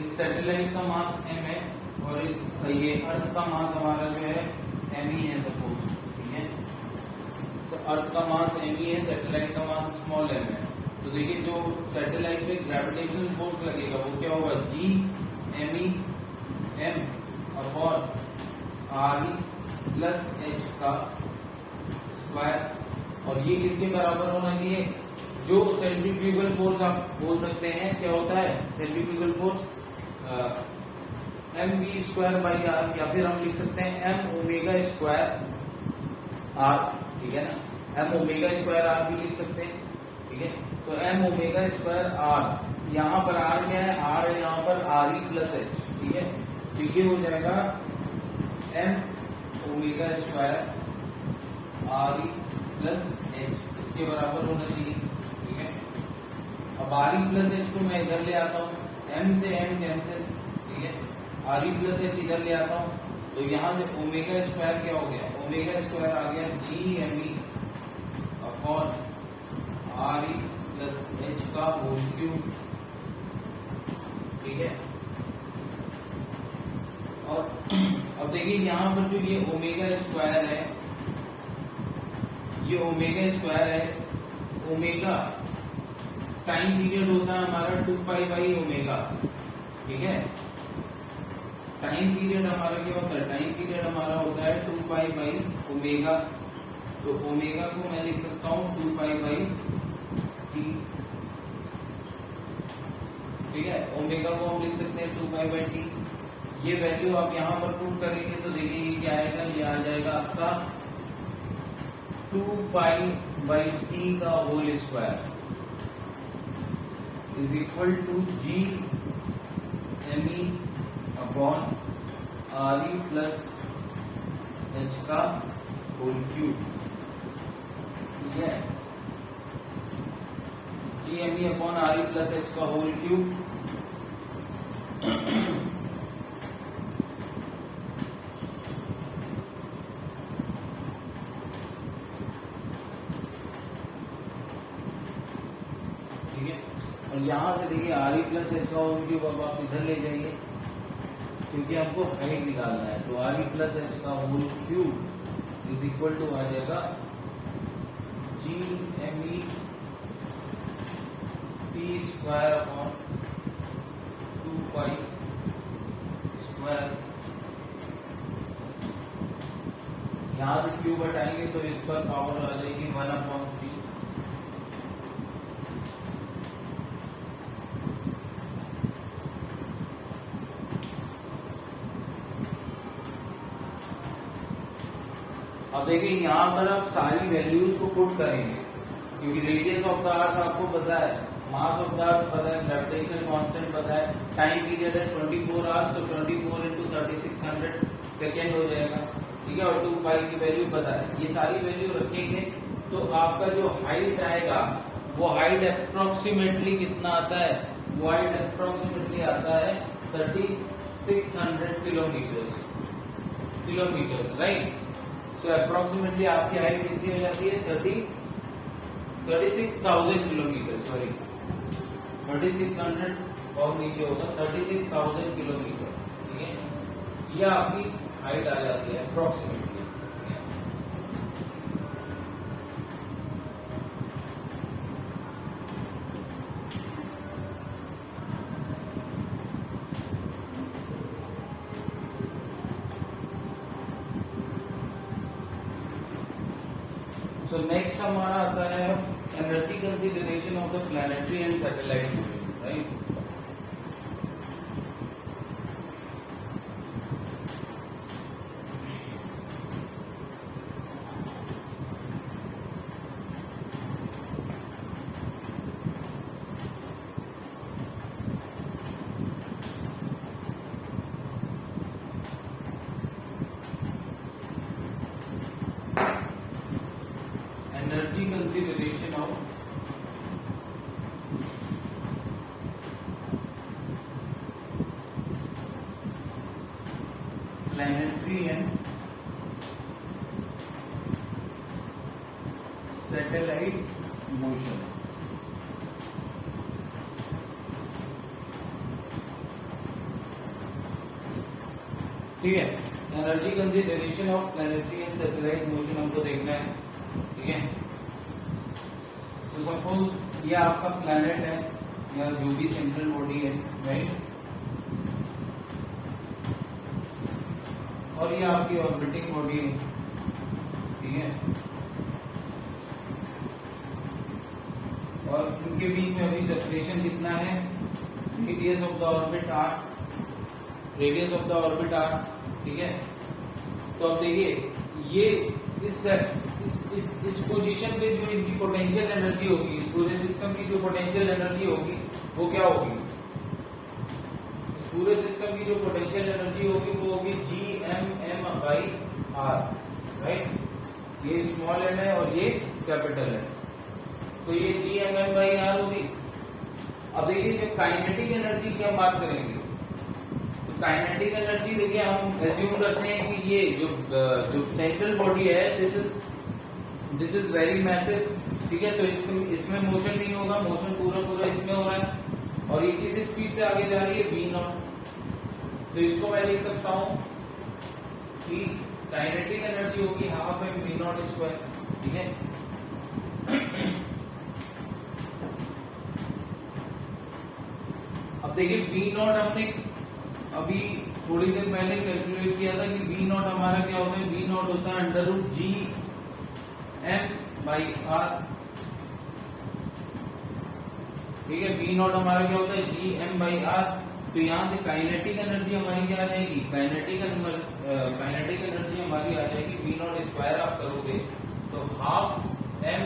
इस सैटेलाइट का मास m है और इस ये अर्थ का मास हमारा जो है m ही है सपोज, ठीक है। अर्थ का मास m ही है, सैटेलाइट का मास स्मॉल m है। तो देखिए जो सैटेलाइट पे ग्रेविटेशनल फोर्स लगेगा वो क्या होगा, g m e m upon r e plus h का स्क्वायर, और ये किसके बराबर होना चाहिए, जो सेंट्रीफ्यूगल फोर्स आप बोल सकते हैं क्या होता है, centrifugal force mv square by r, या फिर हम लिख सकते हैं m ओमेगा स्क्वायर r, ठीक है ना, m ओमेगा स्क्वायर r भी लिख सकते हैं, ठीक है। तो m ओमेगा स्क्वायर r, यहाँ पर r क्या है, r है यहाँ पर r e प्लस h, ठीक है। तो ये हो जाएगा m omega square r e plus h, इसके बराबर होना चाहिए, ठीक है। अब r e प्लस h को मैं इधर ले आता हूँ, m से m कैंसिल, ठीक है, r e प्लस h इधर ले आता हूँ, तो यहाँ से ओमेगा स्क्वायर क्या हो गया, ओमेगा स्क्वायर आ गया G M E upon r e plus h का होल क्यूब, ठीक है। और अब देखिए यहाँ पर जो ये ओमेगा स्क्वायर है, ये ओमेगा स्क्वायर है, ओमेगा टाइम पीरियड होता है हमारा 2 पाई बाई ओमेगा, ठीक है। टाइम पीरियड हमारा क्या होता है, टाइम पीरियड हमारा होता है 2 पाई बाई ओमेगा, तो ओमेगा को मैं लिख सकता हूँ 2 पाई बाई टी, ठीक है, ओमेगा को हम लिख सकते हैं 2 पाई बाई टी। ये वैल्यू आप यहाँ पर पुट करेंगे तो देखिए ये क्या आएगा, ये आ जाएगा आपका 2 पाई बाई टी का whole square is equal to G M E upon R E plus H का होल क्यूब। ठीक है, G M E upon R E plus H का होल क्यूब। ठीक है, और यहां से देखिए आर ई प्लस एच का होल क्यूब अब आप इधर ले जाइए क्योंकि हमको हाइट निकालना है। तो आर ई प्लस एच का whole cube is equal to आ जाएगा G M E T square upon 2 pi square. यहां से क्यूब हटाएंगे तो इस पर पावर आ जाएगी 1/3। अब देखिए यहाँ पर आप सारी वैल्यूज को पुट करेंगे क्योंकि रेडियस ऑफ द अर्थ आपको पता है, मास ऑफ द अर्थ पता है, ग्रेविटेशनल कांस्टेंट पता है, टाइम पीरियड है 24 आवर्स, तो 24 इंटू 3600 सेकेंड हो जाएगा। ठीक है, और 2 पाई की वैल्यू पता है। ये सारी वैल्यू रखेंगे तो आपका जो हाइट आएगा वो हाइट अप्रोक्सीमेटली कितना आता है, वो हाइट अप्रोक्सीमेटली आता है 3600 किलोमीटर्स, राइट। तो अप्रोक्सीमेटली आपकी हाइट कितनी हो जाती है 36,000 किलोमीटर, सॉरी 3600 और नीचे होगा 36,000 किलोमीटर। ठीक है, यह आपकी हाइट आ जाती है अप्रोक्सीमेटली। So next हमारा आता है energy consideration of the planetary and satellite motion, right. Energy consideration of planetary and satellite motion. ठीक है, energy consideration of planetary and satellite motion हमको देखना है। ठीक है, तो सपोज ये आपका प्लैनेट है या जो भी सेंट्रल बॉडी है, राइट, और ये आपकी ऑर्बिटिंग बॉडी है। ठीक है, और इनके बीच में अभी सेपरेशन कितना है, radius of the orbit R, radius of the orbit R. ठीक है, तो अब देखिए ये इस पोजीशन पे जो इनकी पोटेंशियल एनर्जी होगी, इस पूरे सिस्टम की जो पोटेंशियल एनर्जी होगी वो क्या होगी, इस पूरे सिस्टम की जो पोटेंशियल एनर्जी होगी वो होगी GMM/R, राइट। ये स्मॉल एम है और ये कैपिटल है, तो ये GMM/R होगी। अब देखिए जब काइनेटिक एनर्जी की हम बात करेंगे तो काइनेटिक एनर्जी देखिए हम एज्यूम करते हैं कि ये जो सेंट्रल बॉडी है दिस इज वेरी मैसिव। ठीक है, तो इसमें मोशन नहीं होगा, मोशन पूरा इसमें हो रहा है और ये किस स्पीड से आगे जा रही है v0। तो इसको मैं लिख सकता हूं कि काइनेटिक एनर्जी होगी 12 mv0²। ठीक है, अब देखिए v0 हमने अभी थोड़ी देर पहले कैलकुलेट किया था कि v0 हमारा क्या होता है, v0 होता है √GM/R। ठीक है, v0 हमारा क्या होता है GM/R। तो यहाँ से काइनेटिक एनर्जी हमारी क्या आ जाएगी, काइनेटिक एनर्जी हमारी आ जाएगी वी नॉट स्क्वायर आप करोगे तो half M,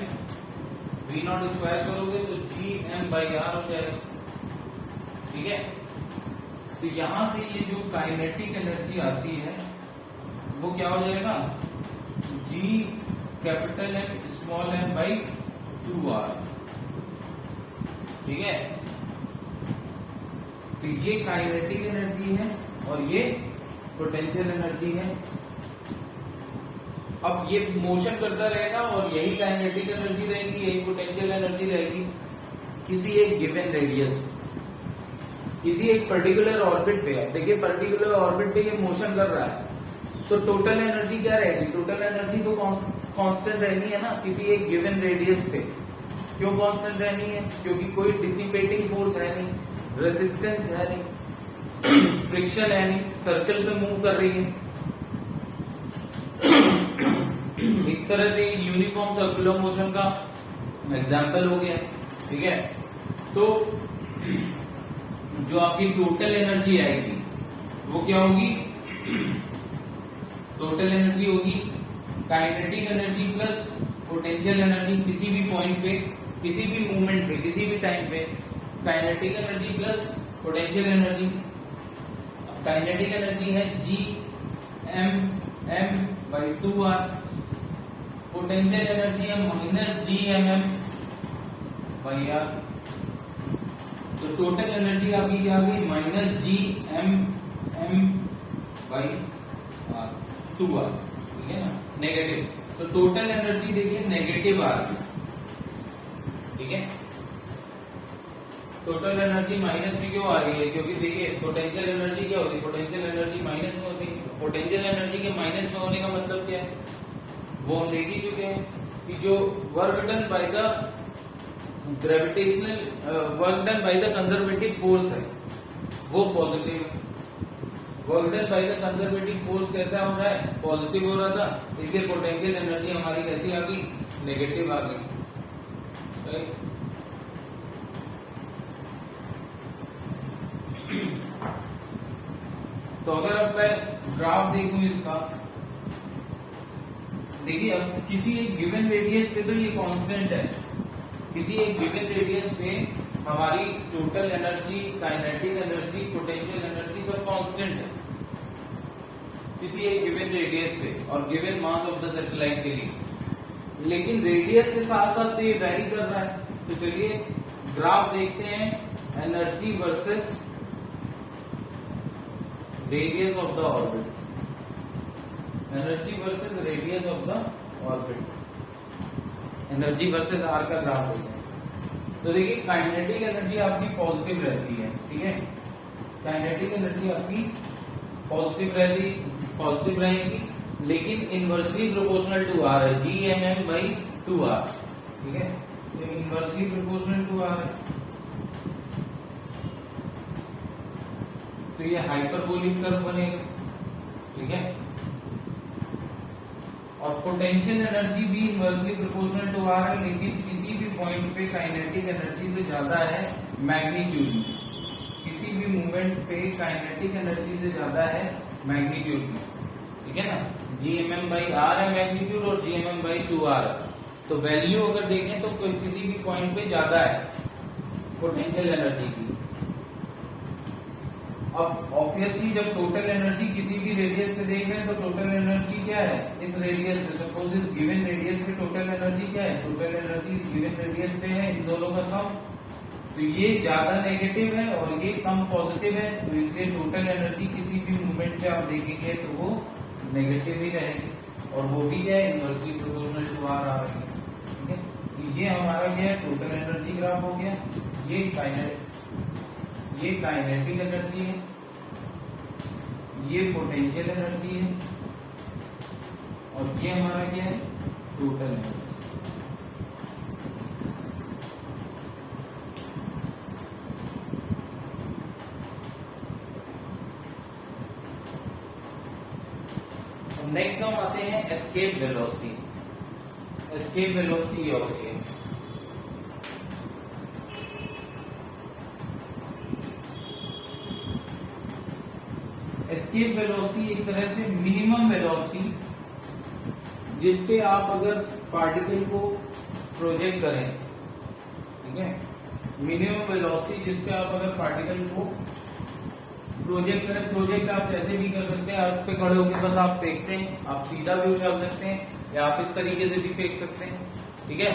V not square करोगे तो जी एम बाई आर हो जाएगा। ठीक है, तो यहां से ये जो काइनेटिक एनर्जी आती है वो क्या हो जाएगा, G capital M small M by 2r। ठीक है, तो ये काइनेटिक एनर्जी है और ये पोटेंशियल एनर्जी है। अब ये मोशन करता रहेगा और यही काइनेटिक एनर्जी रहेगी, यही पोटेंशियल एनर्जी रहेगी किसी एक गिवन रेडियस, किसी एक पर्टिकुलर ऑर्बिट पे। देखिए पर्टिकुलर ऑर्बिट पे ये मोशन कर रहा है तो टोटल एनर्जी क्या रहेगी, टोटल एनर्जी तो कांस्टेंट रहनी है ना किसी एक गिवन रेडियस पे। क्यों कांस्टेंट रहनी है, क्योंकि कोई डिसिपेटिंग फोर्स है नहीं, रेजिस्टेंस है नहीं, फ्रिक्शन है नहीं, सर्कल पे मूव कर रही है। एक तरह से यूनिफॉर्म सर्कुलर मोशन का एग्जाम्पल हो गया। ठीक है, तो जो आपकी टोटल एनर्जी आएगी वो क्या होगी, टोटल एनर्जी होगी kinetic energy plus potential energy किसी भी पॉइंट पे, किसी भी मूवमेंट पे, किसी भी टाइम पे, kinetic energy plus potential energy. Kinetic energy है G M by 2r, potential energy है minus G M by R. तो टोटल एनर्जी आपकी क्या आ गई, minus G M by 2r। ठीक है ना, नेगेटिव। तो टोटल एनर्जी देखिए नेगेटिव आ रही है। ठीक है, टोटल एनर्जी माइनस में क्यों आ रही है, क्योंकि देखिए पोटेंशियल एनर्जी क्या होती है, पोटेंशियल एनर्जी माइनस में होती है। पोटेंशियल एनर्जी के माइनस में होने का मतलब क्या है, वो हम देख ही चुके हैं कि जो work done by the gravitational work done by the conservative force है वो पॉजिटिव है। Work done by the conservative force कैसा हो रहा है, पॉजिटिव हो रहा था, इसलिए पोटेंशियल एनर्जी हमारी कैसी आ गई, नेगेटिव आ गई। राइट, तो अगर अब मैं ग्राफ देखूं इसका, देखिए अब किसी एक गिवन रेडियस पे तो ये कांस्टेंट है, किसी एक गिवन रेडियस पे हमारी total energy, kinetic energy, potential energy सब कांस्टेंट है किसी एक गिवन रेडियस पे और given mass of the satellite के लिए। लेकिन रेडियस के साथ साथ तो ये वैरी कर रहा है। तो चलिए ग्राफ देखते हैं, energy versus radius of the orbit, energy versus radius of the orbit, energy versus R का ग्राफ देखें। तो देखिए काइनेटिक एनर्जी आपकी पॉजिटिव रहती है। ठीक है, काइनेटिक एनर्जी आपकी पॉजिटिव रहेगी, लेकिन इनवर्सली प्रोपोर्शनल टू आर है, जी एम बाई 2r। ठीक है, तो इनवर्सली प्रोपोर्शनल टू आर है, तो ये हाइपरबोलिक कर्व बनेगा। ठीक है, और पोटेंशियल एनर्जी भी इनवर्सली प्रोपोर्शनल टू आर है, लेकिन किसी भी पॉइंट पे काइनेटिक एनर्जी से ज्यादा है मैग्नीट्यूड में, किसी भी मूवमेंट पे काइनेटिक एनर्जी से ज्यादा है मैग्नीट्यूड में। ठीक है ना, जीएमएम बाई आर है मैग्नीट्यूड और जीएमएम बाई 2r। तो वैल्यू अगर देखें तो किसी भी पॉइंट पे ज्यादा है पोटेंशियल एनर्जी की। अब ऑब्वियसली जब टोटल एनर्जी किसी भी रेडियस पे देख रहे हैं तो टोटल एनर्जी क्या है इस रेडियस पे, सपोज इस गिवन रेडियस पे टोटल एनर्जी क्या है, टोटल एनर्जी इस गिवन रेडियस पे है, इन दोनों का सम। तो ये ज्यादा नेगेटिव है और ये कम पॉजिटिव है, तो इसलिए टोटल एनर्जी किसी भी मूवमेंट पे आप देखेंगे तो वो नेगेटिव ही रहेगी, और वो भी क्या है इनवर्सली प्रोपोर्शनल टू आर आ रही है। ठीक है, तो ये हमारा क्या है टोटल एनर्जी ग्राफ हो गया। ये काइनेटिक एनर्जी है, ये पोटेंशियल एनर्जी है, और ये हमारा क्या है टोटल एनर्जी। नेक्स्ट हम आते हैं एस्केप वेलोसिटी। एस्केप वेलोसिटी ये होती है, एस्केप वेलोसिटी एक तरह से मिनिमम वेलोसिटी जिसपे आप अगर पार्टिकल को प्रोजेक्ट करें, ठीक है, मिनिमम वेलोसिटी जिसपे आप अगर पार्टिकल को प्रोजेक्ट करें। प्रोजेक्ट आप कैसे भी कर सकते हैं, अर्थ पे खड़े होकर बस आप फेंकते हैं, आप सीधा भी उछाल सकते हैं या आप इस तरीके से भी फेंक सकते हैं, ठीक है,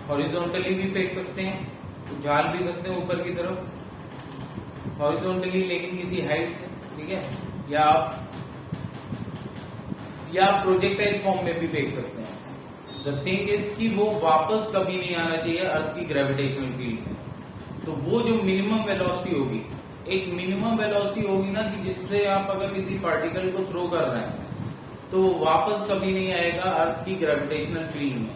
हॉरिजॉन्टली भी फेंक सकते हैं, उछाल भी सकते हैं ऊपर की तरफ हॉरिजॉन्टली लेकिन किसी हाइट से, ठीक है, या आप प्रोजेक्टाइल फॉर्म में भी फेंक सकते हैं। द थिंग इज कि वो वापस कभी नहीं आना चाहिए अर्थ की ग्रेविटेशनल फील्ड में। तो वो जो मिनिमम वेलोसिटी होगी, एक मिनिमम वेलोसिटी होगी ना कि जिससे आप अगर किसी पार्टिकल को थ्रो कर रहे हैं तो वापस कभी नहीं आएगा अर्थ की ग्रेविटेशनल फील्ड में।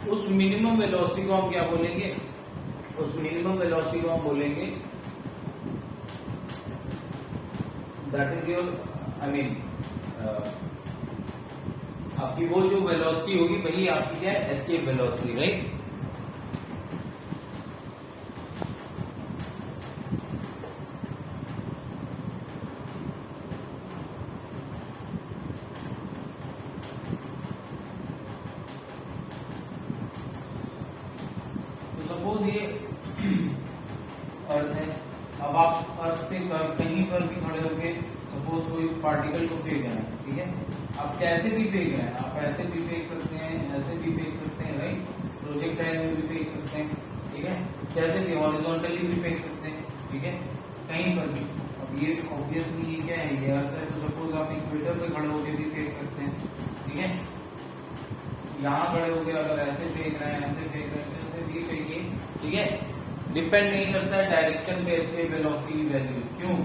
उस मिनिमम वेलोसिटी को हम क्या बोलेंगे, उस मिनिमम वेलोसिटी को हम बोलेंगे दैट इज योर आपकी वो जो वेलोसिटी होगी वही आपकी क्या है, एस्केप वेलोसिटी, राइट। तो सपोज ये अर्थ है, अब आप अर्थ पे कहीं पर भी खड़े होके सपोज कोई पार्टिकल को फेंक रहे हैं, ठीक है, आप कैसे भी फेंक रहे हैं, आप ऐसे भी फेंक सकते हैं, ऐसे भी फेंक सकते हैं, राइट, प्रोजेक्टाइल में भी फेंक सकते हैं, ठीक है, कैसे भी हॉरिजॉन्टली भी फेंक सकते हैं, ठीक है, कहीं पर भी। अब ये ऑब्वियसली ये क्या है, ये अर्थ है, तो सपोज आप इक्वेटर पे खड़े होके भी फेंक सकते हैं, ठीक है, यहाँ खड़े होके अगर ऐसे फेंक रहे हैं, ऐसे फेंक रहे हैं, ऐसे भी फेंकिए, ठीक है, डिपेंड नहीं करता है डायरेक्शन पे एस्केप वेलोसिटी की वैल्यू। क्यों?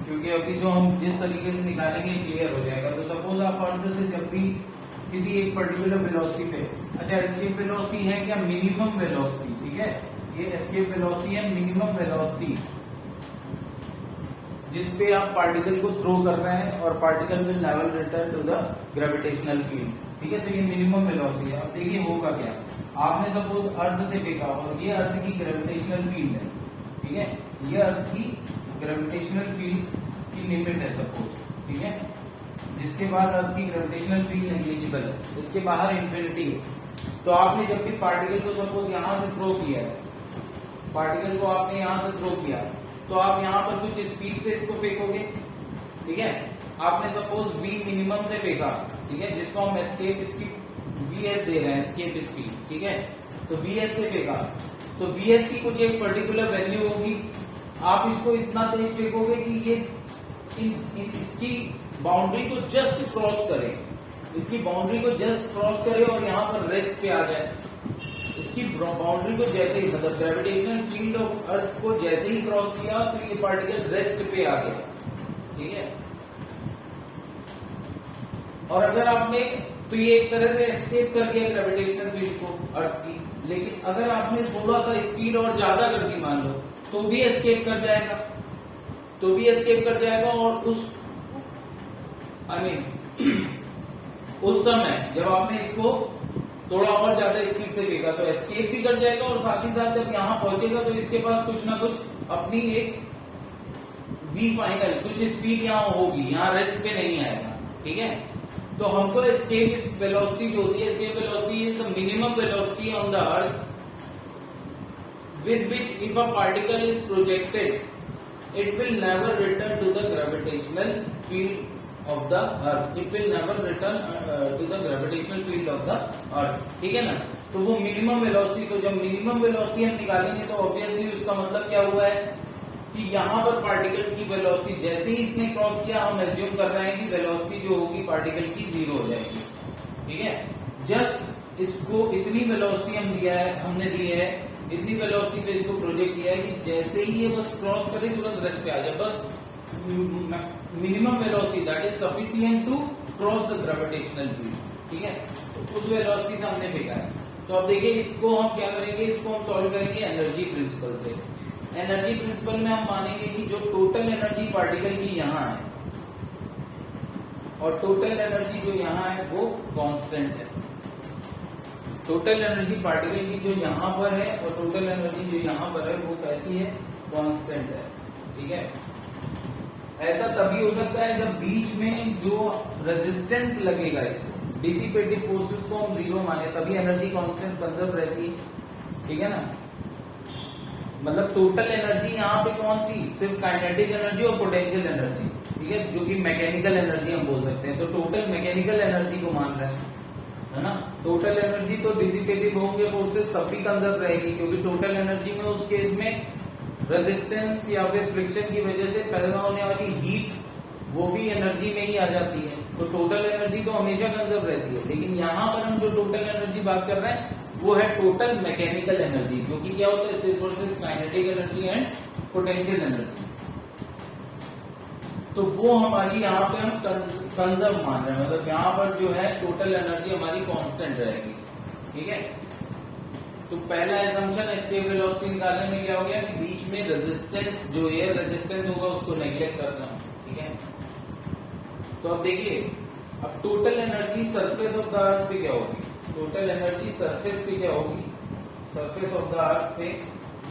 क्योंकि अभी जो हम जिस तरीके से निकालेंगे क्लियर हो जाएगा। तो सपोज आप अर्थ से जब भी किसी एक पर्टिकुलर वेलोसिटी पे, अच्छा एस्केप वेलोसिटी है क्या, मिनिमम वेलोसिटी, ठीक है, ये एस्केप वेलोसिटी है मिनिमम वेलोसिटी जिसपे आप पार्टिकल को थ्रो कर रहे हैं और particle will never return to the gravitational field, ठीक है, तो ये मिनिमम वेलोसिटी है। अब देखिए होगा क्या, आपने सपोज अर्थ से फेंका और ये अर्थ की ग्रेविटेशनल फील्ड है, ठीक है, ये अर्थ की ग्रेविटेशनल फील्ड की लिमिट है सपोज, ठीक है, जिसके बाद अर्थ की ग्रेविटेशनल फील्ड नेग्लिजिबल है, इसके बाहर इंफिनिटी है। तो आपने जब भी पार्टिकल को सपोज यहां से थ्रो किया है, पार्टिकल को आपने यहां से थ्रो किया, तो आप यहां पर कुछ स्पीड से इसको फेंकोगे, ठीक है, आपने सपोज v मिनिमम से फेंका, ठीक है, जिसको हम एस्केप स्पीड vs दे रहे हैं, एस्केप स्पीड, ठीक है, तो vs से फेंका, तो vs की कुछ एक पर्टिकुलर वैल्यू होगी, आप इसको इतना तेज फेंकोगे कि ये इसकी बाउंड्री को जस्ट क्रॉस करे, इसकी बाउंड्री को जस्ट क्रॉस करे और यहाँ पर रेस्ट पे आ जाए। इसकी बाउंड्री को जैसे ही, मतलब ग्रेविटेशनल फील्ड ऑफ अर्थ को जैसे ही क्रॉस किया तो ये पार्टिकल रेस्ट पे आ गया, ठीक है। और अगर आपने, तो ये एक तरह से एस्केप कर गया ग्रेविटेशनल फील्ड को अर्थ की, लेकिन अगर आपने थोड़ा सा स्पीड और ज्यादा कर दी मान लो, तो भी एस्केप कर जाएगा, तो भी एस्केप कर जाएगा। और उस उस समय जब आपने इसको थोड़ा और ज्यादा स्पीड से फेंका तो एस्केप भी कर जाएगा, और साथ ही साथ जब यहां पहुंचेगा तो इसके पास कुछ ना कुछ अपनी एक वी फाइनल कुछ स्पीड यहां होगी, यहां रेस्ट पे नहीं आएगा, ठीक है। तो हमको एस्केप वेलोसिटी जो होती है, escape velocity is the minimum velocity on the earth with which if a particle is projected it will never return to the gravitational field of the earth, it will never return to the gravitational field of the earth, ठीक है ना। तो वो मिनिमम वेलोसिटी, तो जब मिनिमम वेलोसिटी हम निकालेंगे तो ऑब्वियसली उसका मतलब क्या हुआ है कि यहाँ पर पार्टिकल की वेलोसिटी जैसे ही इसने क्रॉस किया, हम एज्यूम कर रहे हैं कि वेलोसिटी जो होगी पार्टिकल की 0 हो जाएगी, ठीक है। जस्ट इसको इतनी वेलोसिटी हमने दी है, इतनी वेलोसिटी पे इसको प्रोजेक्ट किया है कि जैसे ही ये बस क्रॉस करे तुरंत रेस्ट पे आ जाए, बस minimum velocity that is sufficient to cross the gravitational field, ठीक है। तो उस वेलोसिटी से हमने फेंका है। तो अब देखिए इसको हम क्या करेंगे, इसको हम सॉल्व करेंगे एनर्जी प्रिंसिपल से। एनर्जी प्रिंसिपल में हम मानेंगे कि जो टोटल एनर्जी पार्टिकल की यहाँ है और टोटल एनर्जी जो यहाँ है वो कांस्टेंट है। टोटल एनर्जी पार्टिकल की जो यहाँ पर है और टोटल एनर्जी जो यहाँ पर है वो कैसी है, कांस्टेंट है, ठीक है। ऐसा तभी हो सकता है जब बीच में जो रेजिस्टेंस लगेगा इसको, डिसिपेटिव फोर्सेस को हम जीरो माने, तभी एनर्जी कांस्टेंट कंजर्व रहती है, ठीक है ना। मतलब टोटल एनर्जी यहाँ पे कौन सी, सिर्फ काइनेटिक एनर्जी और पोटेंशियल एनर्जी, ठीक है, जो कि मैकेनिकल एनर्जी हम बोल सकते हैं। तो टोटल मैकेनिकल एनर्जी को मान रहे हैं, है ना। टोटल एनर्जी तो डिसिपेटिव होंगे फोर्सेस तब भी कंजर्व रहेगी, क्योंकि टोटल एनर्जी में उस केस में रेजिस्टेंस या फिर फ्रिक्शन की वजह से पैदा होने वाली हीट वो भी एनर्जी में ही आ जाती है। तो टोटल एनर्जी तो हमेशा कंजर्व रहती है, लेकिन यहाँ पर हम जो टोटल एनर्जी बात कर रहे हैं वो है टोटल मैकेनिकल एनर्जी, जो कि क्या होता है, सिर्फ और सिर्फ kinetic energy and potential energy. तो वो हमारी यहाँ पे हम कंजर्व मान रहे हैं, मतलब यहाँ पर जो है टोटल एनर्जी हमारी कांस्टेंट रहेगी, ठीक है। तो पहला एजम्पशन एस्केप वेलोसिटी निकालने में क्या हो गया कि बीच में रेजिस्टेंस, जो एयर रेजिस्टेंस होगा उसको नेग्लेक्ट करना, ठीक है। तो अब देखिए, अब total energy surface of the earth पे क्या होगी, टोटल एनर्जी सरफेस पे क्या होगी, सरफेस ऑफ द अर्थ पे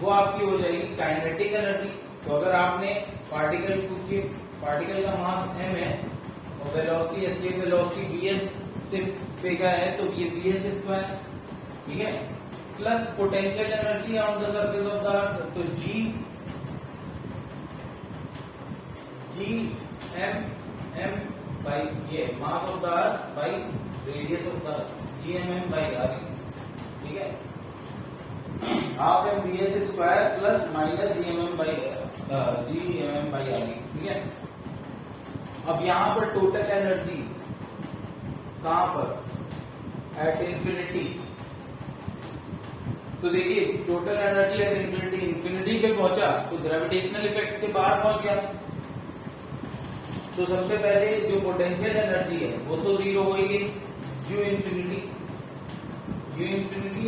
वो आपकी हो जाएगी काइनेटिक एनर्जी। तो अगर आपने पार्टिकल का मास m है और वेलोसिटी एस्केप वेलोसिटी vs से फेंका है, तो ये vs स्क्वायर, ठीक है, plus potential energy on the surface of the earth, तो g m बाई ये mass of the earth by radius of the earth, gmm by r, ठीक है, half m vs square plus minus gmm by r, ठीक है। अब यहां पर टोटल एनर्जी कहां पर, एट इंफिनिटी। तो देखिए total energy at infinity, infinity पे पहुंचा तो ग्रेविटेशनल इफेक्ट के बाहर पहुंच गया। तो सबसे पहले जो पोटेंशियल एनर्जी है वो तो जीरो होगी, U infinity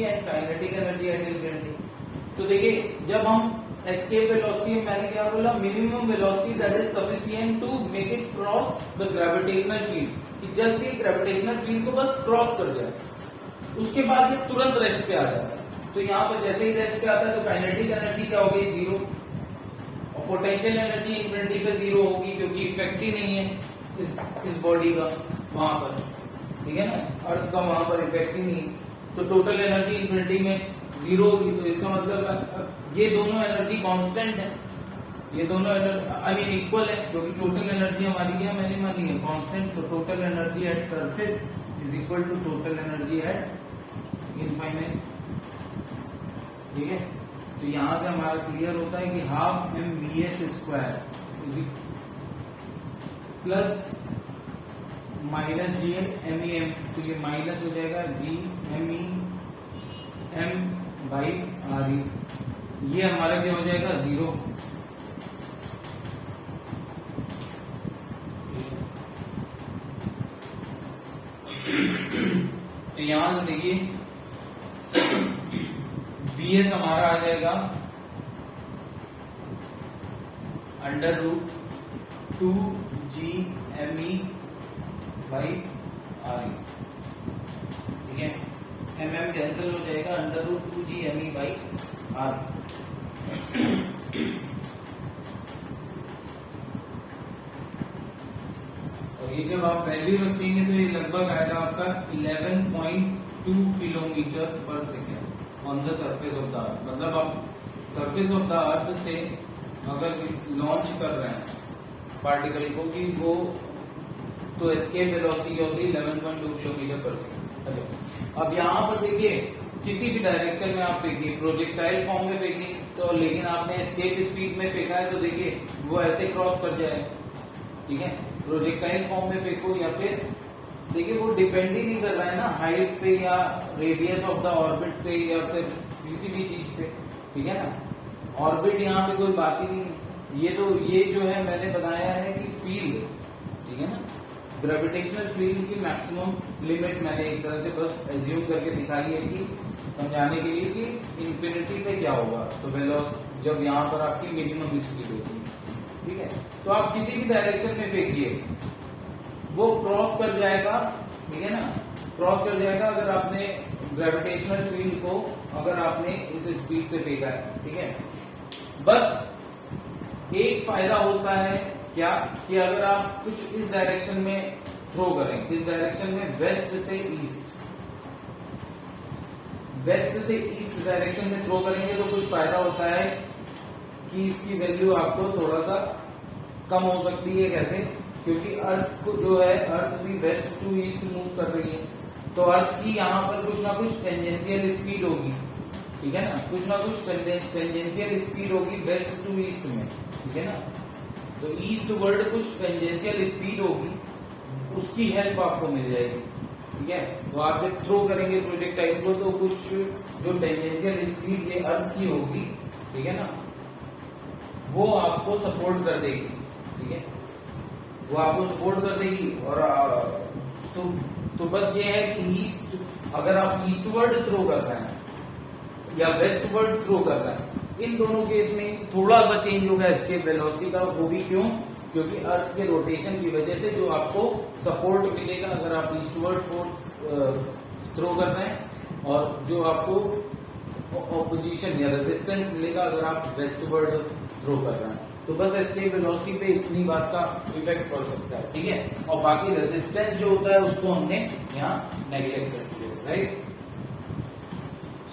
and kinetic energy at infinity. तो देखिए जब हम एस्केप वेलोसिटी, मैंने क्या बोला, minimum velocity that is sufficient to make it cross the gravitational field, कि जस्ट ये ग्रेविटेशनल फील्ड को बस क्रॉस कर जाए, उसके बाद ये तुरंत रेस्ट पे आ जाता है। तो यहाँ पर जैसे ही रेस्ट पे आता है तो काइनेटिक एनर्जी क्या हो गई, जीरो, और पोटेंशियल एनर्जी इंफिनिटी पे जीरो होगी, क्योंकि इफेक्ट ही नहीं है इस बॉडी का वहां पर, ठीक है ना, अर्थ का वहां पर इफेक्ट ही नहीं। तो टोटल एनर्जी इंफिनिटी में जीरो होगी, तो इसका मतलब ये दोनों एनर्जी कांस्टेंट है, ये दोनों आई मीन इक्वल है, क्योंकि टोटल एनर्जी हमारी क्या मैंने मानी है, कांस्टेंट। तो total energy at surface is equal to total energy at infinite, ठीक है। तो यहां से हमारा क्लियर होता है कि half m vs square is plus minus G M E M, तो ये माइनस हो जाएगा G M E M by R E, ये हमारा क्या हो जाएगा, जीरो। तो यहां से देखिए vs हमारा आ जाएगा under root 2gme by R E, ठीक है, mm कैंसिल हो जाएगा, under root 2gme by R. और ये जब आप वैल्यू रखेंगे तो ये लगभग आएगा आपका 11.2 किलोमीटर पर second on the surface of the earth. मतलब आप सरफेस ऑफ द अर्थ से अगर लॉन्च कर रहे हैं पार्टिकल को, कि वो तो एस्केप वेलोसिटी होगी 11.2 किलोमीटर पर सेकेंड। अच्छा, अब यहाँ पर देखिए किसी भी डायरेक्शन में आप फेंकिए, प्रोजेक्टाइल फॉर्म में फेंकिए तो, लेकिन आपने एस्केप स्पीड में फेंका है तो देखिए वो ऐसे क्रॉस कर जाए, ठीक है। प्रोजेक्टाइल फॉर्म में फेंको या फिर देखिए वो डिपेंड ही नहीं कर रहा है ना हाइट पे या रेडियस ऑफ द ऑर्बिट पे या फिर किसी भी चीज पे, ठीक है ना। ऑर्बिट यहाँ पे कोई बात ही नहीं है। ये जो है मैंने बताया है कि फील्ड, ठीक है ना, ग्रेविटेशनल फील्ड की मैक्सिमम लिमिट मैंने एक तरह से बस एज्यूम करके दिखाई है कि समझाने के लिए कि इंफिनिटी पे क्या होगा, तो वेलोसिटी जब यहाँ पर आपकी मिनिमम स्पीड होगी, ठीक है। तो आप किसी भी डायरेक्शन में फेंकिए वो क्रॉस कर जाएगा, ठीक है ना, क्रॉस कर जाएगा अगर आपने ग्रेविटेशनल फील्ड को अगर आपने इस स्पीड से फेंका है, ठीक है। बस एक फायदा होता है क्या कि अगर आप कुछ इस डायरेक्शन में थ्रो करें, इस डायरेक्शन में वेस्ट से ईस्ट डायरेक्शन में थ्रो करेंगे तो कुछ फायदा होता है कि इसकी वैल्यू आपको थोड़ा सा कम हो सकती है। कैसे? क्योंकि अर्थ को जो है, अर्थ भी वेस्ट टू ईस्ट मूव कर रही है, तो अर्थ की यहाँ पर कुछ ना कुछ टेंजेंशियल स्पीड होगी, ठीक है ना, कुछ ना कुछ टेंजेंशियल स्पीड होगी वेस्ट टू ईस्ट में, ठीक है ना। तो ईस्ट वर्ड कुछ टेंजेंशियल स्पीड होगी, उसकी हेल्प आपको मिल जाएगी, ठीक है। तो आप जब थ्रो करेंगे प्रोजेक्टाइल को तो कुछ जो टेंजेंशियल स्पीड ये अर्थ की होगी, ठीक है ना, वो आपको सपोर्ट कर देगी, ठीक है, वो आपको सपोर्ट कर देगी। और तो बस ये है कि ईस्ट, अगर आप ईस्टवर्ड थ्रो कर रहे हैं या वेस्टवर्ड थ्रो कर रहे हैं, इन दोनों केस में थोड़ा सा चेंज होगा एस्केप वेलोसिटी का। वो भी क्यों? क्योंकि अर्थ के रोटेशन की वजह से जो आपको सपोर्ट मिलेगा अगर आप ईस्टवर्ड थ्रो कर रहे हैं, और जो आपको ऑपोजिशन या रेजिस्टेंस मिलेगा अगर आप वेस्टवर्ड थ्रो कर रहे हैं। तो बस एस्केप वेलोसिटी पे इतनी बात का इफेक्ट पड़ सकता है, ठीक है। और बाकी रेजिस्टेंस जो होता है उसको हमने यहाँ नेग्लेक्ट कर दिया, right.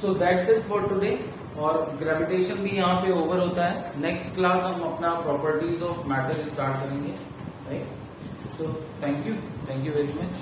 So that's it for today. और ग्रेविटेशन भी यहाँ पे ओवर होता है। नेक्स्ट क्लास हम अपना प्रॉपर्टीज ऑफ मैटर स्टार्ट करेंगे, right. So thank you very much.